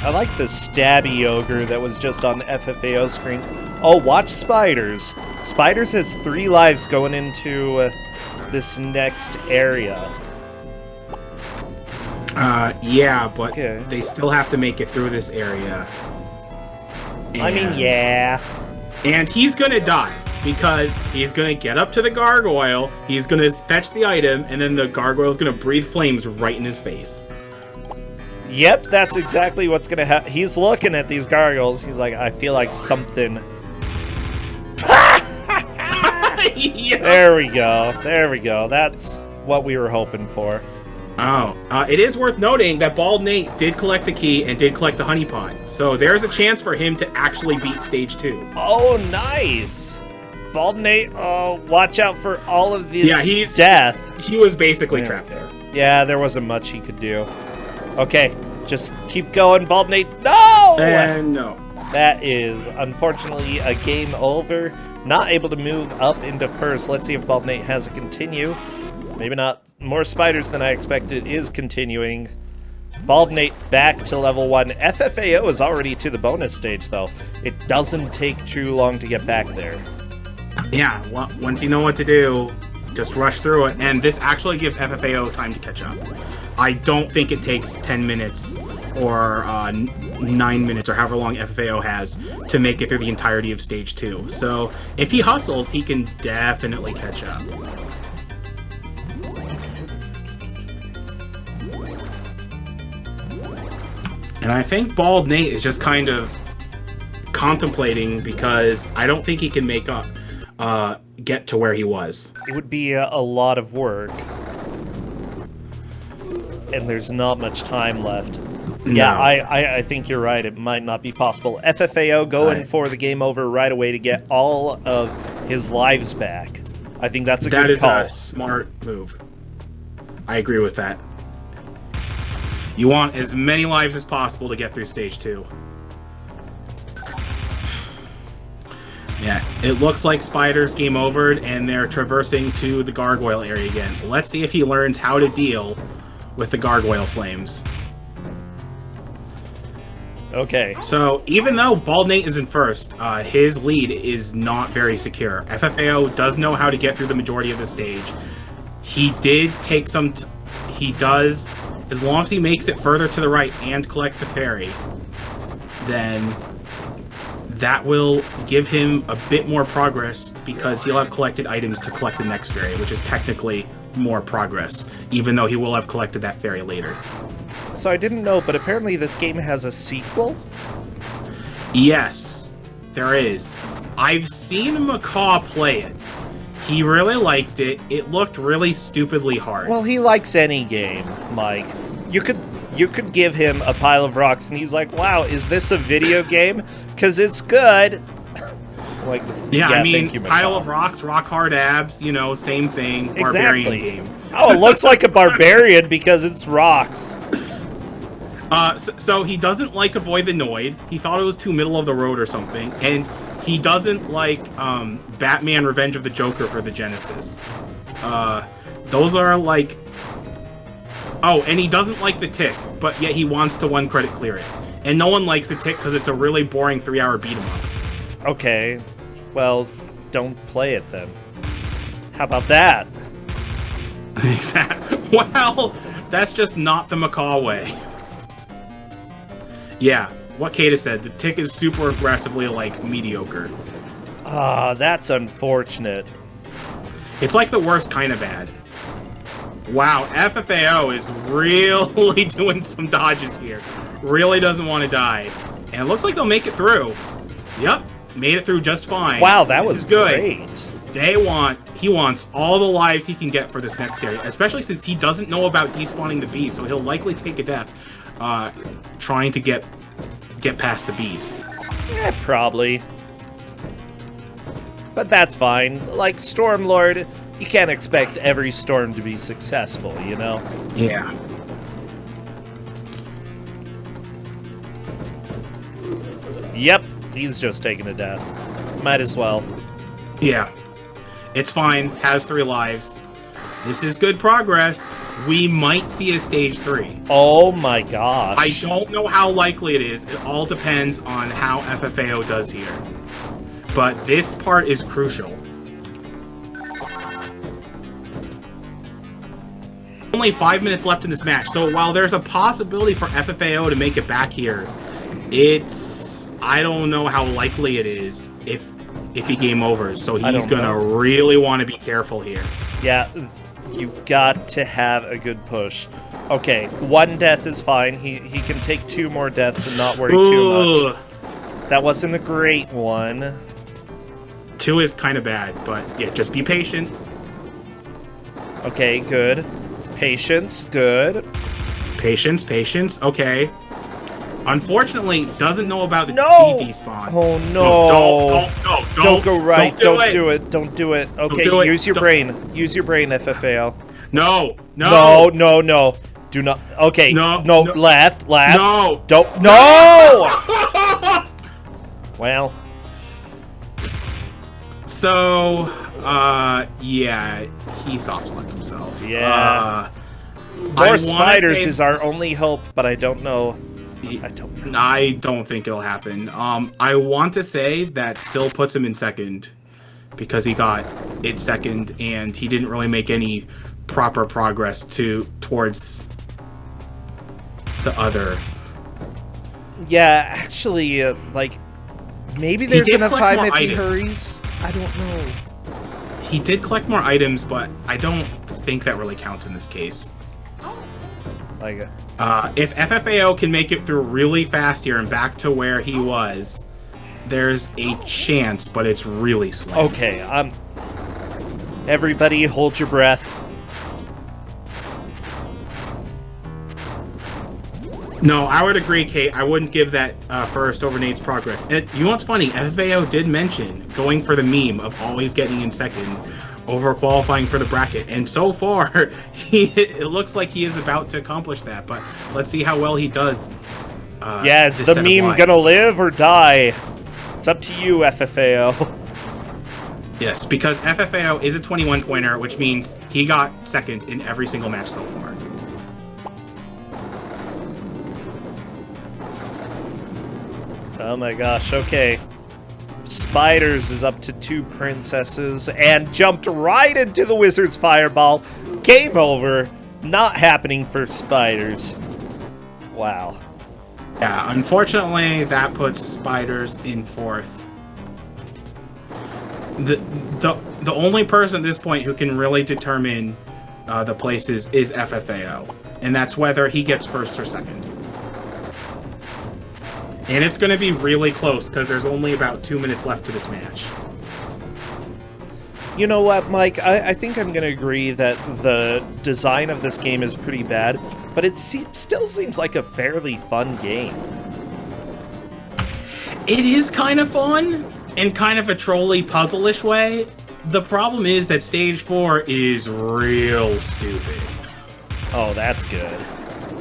I like the stabby ogre that was just on the FFAO screen. Oh, watch Spiders. Spiders has 3 lives going into this next area. Yeah, but Okay. they still have to make it through this area. I mean, yeah. And he's gonna die, because he's gonna get up to the gargoyle, he's gonna fetch the item, and then the gargoyle's gonna breathe flames right in his face. Yep, that's exactly what's gonna happen. He's looking at these gargoyles. He's like, I feel like something... Yep. There we go. There we go. That's what we were hoping for. Oh, it is worth noting that Bald Nate did collect the key and did collect the honey pot. So there's a chance for him to actually beat stage 2. Oh, nice. Bald Nate, oh, watch out for all of this Yeah, death. He was basically trapped there. Yeah, there wasn't much he could do. Okay, just keep going, Bald Nate. No! And no. That is, unfortunately, a game over. Not able to move up into first. Let's see if Bald Nate has a continue. Maybe not. More spiders than I expected is continuing. Bald Nate back to level 1. FFAO is already to the bonus stage, though. It doesn't take too long to get back there. Yeah, once you know what to do, just rush through it. And this actually gives FFAO time to catch up. I don't think it takes 10 minutes or 9 minutes or however long FFAO has to make it through the entirety of stage 2. So if he hustles, he can definitely catch up. And I think Bald Nate is just kind of contemplating, because I don't think he can make up, get to where he was. It would be a lot of work. And there's not much time left. No. Yeah, I think you're right. It might not be possible. FFAO going Right. for the game over right away to get all of his lives back. I think that's a good call. That is a smart move. I agree with that. You want as many lives as possible to get through stage 2. Yeah, it looks like Spider's game over, and they're traversing to the gargoyle area again. Let's see if he learns how to deal with the gargoyle flames. Okay. So, even though Bald Nate is in first, his lead is not very secure. FFAO does know how to get through the majority of the stage. He did take some... he does... as long as he makes it further to the right and collects a fairy, then that will give him a bit more progress, because he'll have collected items to collect the next fairy, which is technically more progress, even though he will have collected that fairy later. So I didn't know, but apparently this game has a sequel? Yes, there is. I've seen Macaw play it. He really liked it. It looked really stupidly hard. Well, he likes any game, Mike. You could give him a pile of rocks and he's like, wow, is this a video game? Because it's good. Like, yeah, I mean, thank you, pile Macaw. of rocks, rock hard abs, you know, same thing. Exactly. Barbarian game. Oh, it looks like a barbarian because it's rocks. So he doesn't like Avoid the Noid. He thought it was too middle of the road or something, and he doesn't like Batman Revenge of the Joker for the Genesis. Those are like... Oh, and he doesn't like the Tick, but yet he wants to 1 credit clear it. And no one likes the Tick because it's a really boring 3-hour beat-em-up. Okay, well, don't play it then. How about that? Exactly. Well, that's just not the Macaw way. Yeah, what Kata said, the Tick is super aggressively, like, mediocre. Ah, that's unfortunate. It's like the worst kind of bad. Wow, FFAO is really doing some dodges here. Really doesn't want to die. And it looks like they'll make it through. Yep, made it through just fine. Wow, that This was is good. great. He wants all the lives he can get for this next area, especially since he doesn't know about despawning the bees, so he'll likely take a death trying to get past the bees. Yeah, probably. But that's fine. Like StormLord, you can't expect every storm to be successful, you know? Yeah. Yep, he's just taking a death. Might as well. Yeah. It's fine. Has 3 lives. This is good progress. We might see a stage 3. Oh my gosh. I don't know how likely it is. It all depends on how FFAO does here. But this part is crucial. Only 5 minutes left in this match, so while there's a possibility for FFAO to make it back here, I don't know how likely it is if he game overs. So he's gonna really want to be careful here. Yeah, you got to have a good push. Okay, 1 death is fine. He can take 2 more deaths and not worry too much. That wasn't a great one. 2 is kind of bad, but yeah, just be patient. Okay, good. Patience, good. Patience, okay. Unfortunately, doesn't know about the DD spawn. Oh no! Don't go right. Don't do it. Don't do it. Okay, use your brain. Use your brain, FFAO. No. Do not. Okay. No. Left. No. Don't. No. Well. So, yeah, he soft-locked himself. Yeah. More spiders is our only hope, but I don't know. I don't think it'll happen. I want to say that still puts him in second because he got it second and he didn't really make any proper progress towards the other. Yeah, actually, like maybe there's enough time if he hurries. I don't know. He did collect more items, but I don't think that really counts in this case. Like, if FFAO can make it through really fast here and back to where he was, there's a chance, but it's really slim. Okay, everybody hold your breath. No, I would agree, Kate. I wouldn't give that first over Nate's progress. And you know what's funny? FFAO did mention going for the meme of always getting in second over qualifying for the bracket, and so far it looks like he is about to accomplish that, but let's see how well he does. Yeah, is the meme gonna live or die? It's up to you, FFAO. Yes, because FFAO is a 21 pointer, which means he got second in every single match so far. Oh my gosh, okay. Spiders is up to 2 princesses and jumped right into the wizard's fireball. Game over. Not happening for spiders. Wow. Yeah, unfortunately, that puts spiders in 4th. The only person at this point who can really determine the places is FFAO, and that's whether he gets 1st or 2nd. And it's going to be really close because there's only about 2 minutes left to this match. You know what, Mike? I think I'm going to agree that the design of this game is pretty bad, but it still seems like a fairly fun game. It is kind of fun in kind of a trolly puzzle-ish way. The problem is that stage 4 is real stupid. Oh, that's good.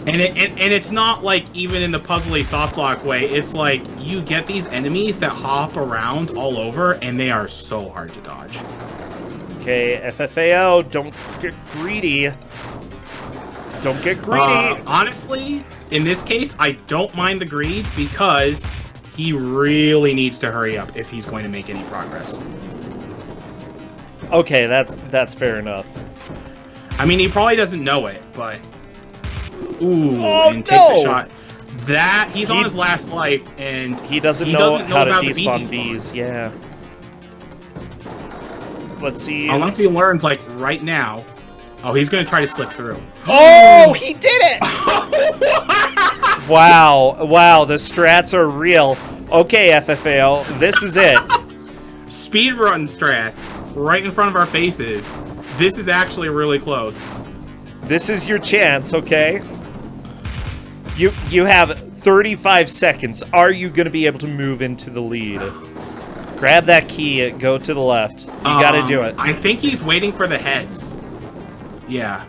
And it's not like even in the puzzly soft lock way. It's like you get these enemies that hop around all over, and they are so hard to dodge. Okay, FFAO, don't get greedy. Don't get greedy. Honestly, in this case, I don't mind the greed because he really needs to hurry up if he's going to make any progress. Okay, that's fair enough. I mean, he probably doesn't know it, but... Ooh, oh, and takes a shot. That he's on his last life, and he doesn't know how to despawn bees. Yeah. Let's see. Unless he learns, like, right now. Oh, he's gonna try to slip through. Oh, he did it! Wow, the strats are real. Okay, FFAO, this is it. Speedrun strats, right in front of our faces. This is actually really close. This is your chance, okay? You have 35 seconds. Are you going to be able to move into the lead? Grab that key, go to the left. You gotta do it. I think he's waiting for the heads. Yeah.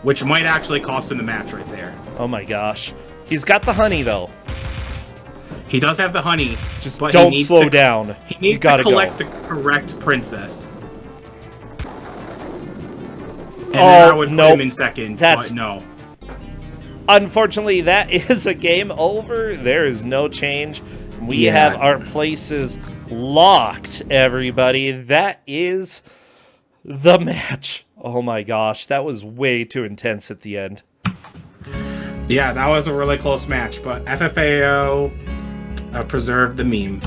Which might actually cost him the match right there. Oh my gosh. He's got the honey, though. He does have the honey. Just don't slow down. He needs to collect the correct princess. then I would put him in second, but no. Unfortunately, that is a game over. There is no change. We have our places locked, everybody. That is the match. Oh my gosh, that was way too intense at the end. Yeah, that was a really close match, but FFAO preserved the meme.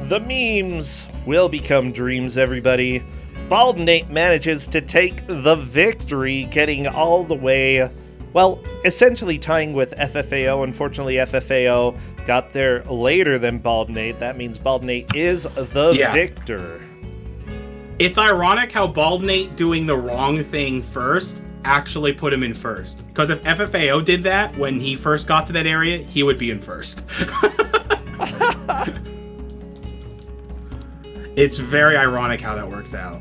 The memes will become dreams, everybody. StormLord manages to take the victory, getting all the way, well, essentially tying with FFAO. Unfortunately, FFAO got there later than StormLord. That means StormLord is the victor. It's ironic how StormLord doing the wrong thing first actually put him in first. Because if FFAO did that when he first got to that area, he would be in first. It's very ironic how that works out.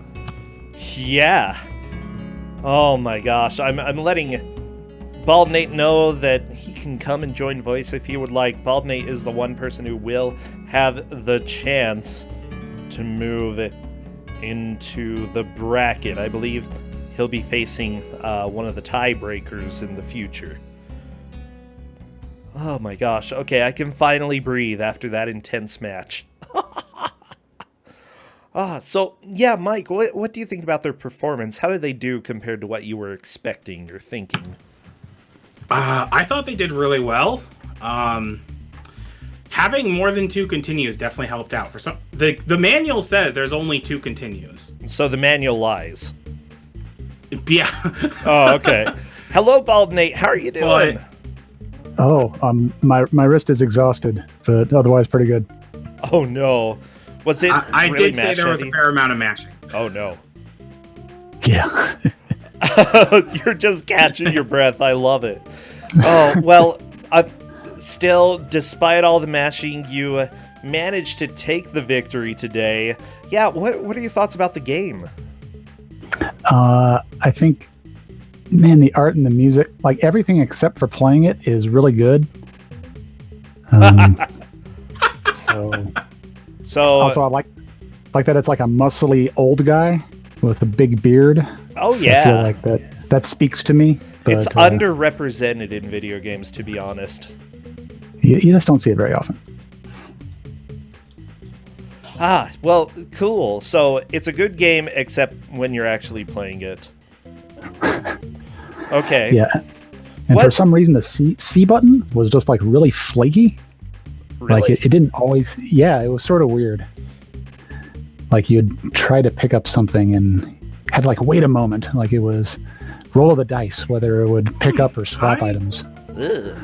Yeah. Oh my gosh. I'm letting StormLord know that he can come and join voice if he would like. StormLord is the one person who will have the chance to move into the bracket. I believe he'll be facing one of the tiebreakers in the future. Oh my gosh. Okay, I can finally breathe after that intense match. So, yeah, Mike, what do you think about their performance? How did they do compared to what you were expecting or thinking? I thought they did really well. Having more than 2 continues definitely helped out. For some, the manual says there's only 2 continues. So the manual lies. Yeah. Oh, okay. Hello, StormLord. How are you doing? My wrist is exhausted, but otherwise pretty good. Oh no. Was it I really did say there was a fair amount of mashing. Oh no. Yeah. You're just catching your breath. I love it. Oh, well, still, despite all the mashing, you managed to take the victory today. Yeah, what are your thoughts about the game? I think, man, the art and the music, like everything except for playing it, is really good. So also, I like that it's like a muscly old guy with a big beard. Oh yeah, I feel like that speaks to me. But, it's underrepresented in video games, to be honest. You just don't see it very often. Well, cool. So it's a good game, except when you're actually playing it. Okay. Yeah. And for some reason, the C button was just like really flaky. Really? Like it didn't always. Yeah, it was sort of weird. Like you'd try to pick up something and had to like wait a moment. Like it was roll of the dice whether it would pick up or swap items. Ugh.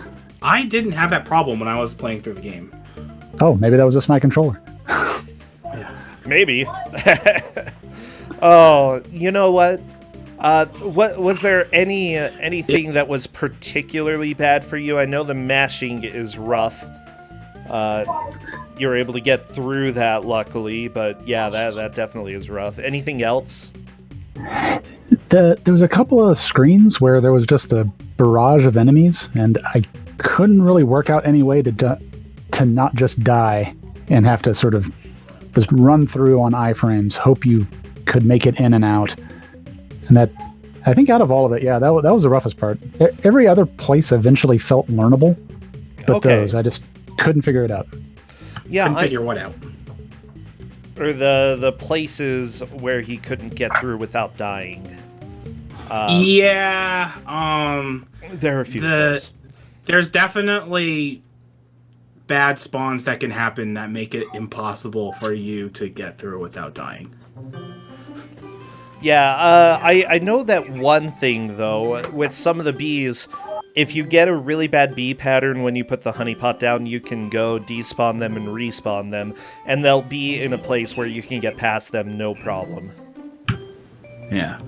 I didn't have that problem when I was playing through the game. Oh, maybe that was just my controller. Maybe. Oh, you know what? What was there anything that was particularly bad for you? I know the mashing is rough. You were able to get through that, luckily, but yeah, that definitely is rough. Anything else? There was a couple of screens where there was just a barrage of enemies, and I couldn't really work out any way to not just die and have to sort of just run through on iframes, hope you could make it in and out. And that, I think out of all of it, yeah, that was the roughest part. Every other place eventually felt learnable, but those, I just couldn't figure it out. Yeah, couldn't figure what out? Or the places where he couldn't get through without dying. Yeah, there are a few of those. There's definitely bad spawns that can happen that make it impossible for you to get through without dying. Yeah, I know that one thing, though, with some of the bees, if you get a really bad bee pattern when you put the honeypot down, you can go despawn them and respawn them, and they'll be in a place where you can get past them no problem. Yeah.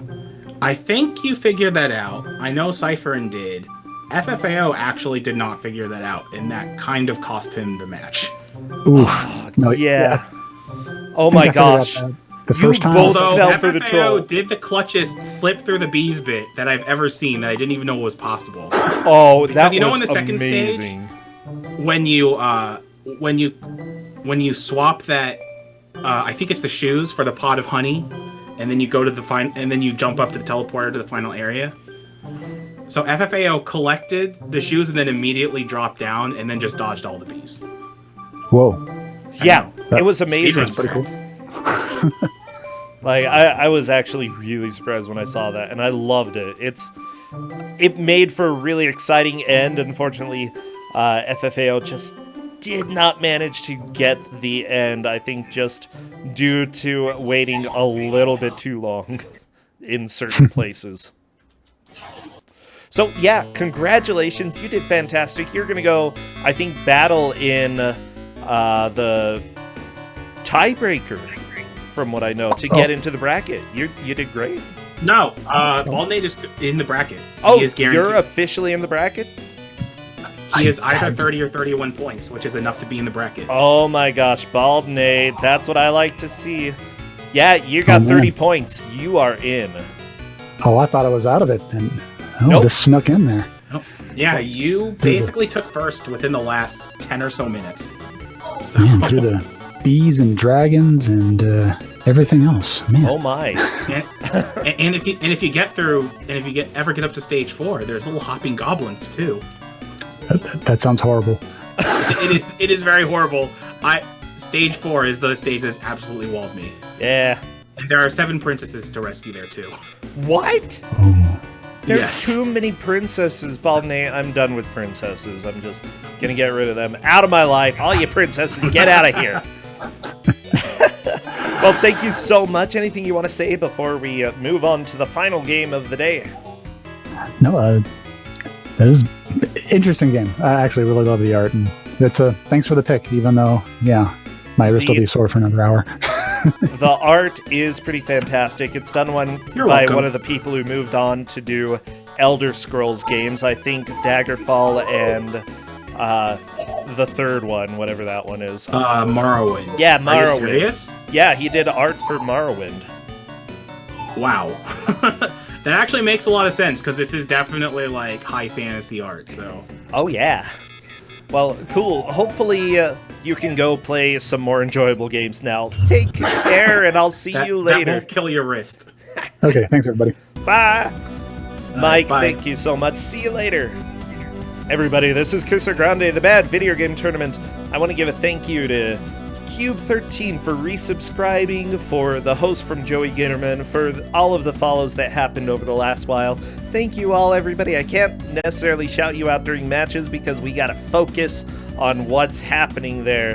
I think you figured that out. I know StormLord did. FFAO actually did not figure that out, and that kind of cost him the match. Oof. No, yeah. Oh my gosh. The first time, both fell for the FFAO troll. did the clutchest slip through the bees bit that I've ever seen that I didn't even know was possible. Oh, because that you know was in the second amazing. Stage, when you swap that, I think it's the shoes for the pot of honey, and then you go to the and then you jump up to the teleporter to the final area. So FFAO collected the shoes and then immediately dropped down and then just dodged all the bees. Whoa. Yeah, it was amazing. Speedrun Pretty cool. stats. Like, I was actually really surprised when I saw that, and I loved it. It made for a really exciting end. Unfortunately, FFAO just did not manage to get the end, I think just due to waiting a little bit too long in certain places. So, yeah, congratulations. You did fantastic. You're going to go, I think, battle in the tiebreaker, from what I know, to get into the bracket. You did great. No, Baldnade is in the bracket. Oh, He is guaranteed. you're officially in the bracket? He is either 30 or 31 points, which is enough to be in the bracket. Oh my gosh, Baldnade. That's what I like to see. Yeah, you got 30 points. You are in. Oh, I thought I was out of it, and Nope. this snuck in there. Yeah, you basically took first within the last 10 or so minutes. So, Man, through the bees and dragons and everything else. Man. Oh my. and if you get through, and if you ever get up to stage 4, there's little hopping goblins too. That sounds horrible. It is very horrible. Stage 4 is the stage that's absolutely walled me. Yeah. And there are 7 princesses to rescue there too. What? Oh. There Yes. are too many princesses, Baldnade. I'm done with princesses. I'm just gonna get rid of them. Out of my life. All you princesses, get out of here. Well, thank you so much. Anything you want to say before we move on to the final game of the day? No, that is an interesting game. I actually really love the art, and it's thanks for the pick. Even though, yeah, my wrist will be sore for another hour. The art is pretty fantastic. It's done by welcome. one of the people who moved on to do Elder Scrolls games. I think Daggerfall and the third one, whatever that one is. Morrowind. Yeah, Are you Morrowind. serious? Yeah, he did art for Morrowind. Wow. That actually makes a lot of sense, because this is definitely like high fantasy art, so. Oh, yeah. Well, cool. Hopefully you can go play some more enjoyable games now. Take care, and I'll see you That later. won't kill your wrist. Okay, thanks everybody. Bye. Mike, bye. thank you so much. See you later. Everybody, this is Kusogr4nde, the Bad Video Game Tournament. I want to give a thank you to Cube13 for resubscribing, for the host from Joey Ginnerman, for all of the follows that happened over the last while. Thank you all, everybody. I can't necessarily shout you out during matches because we gotta focus on what's happening there.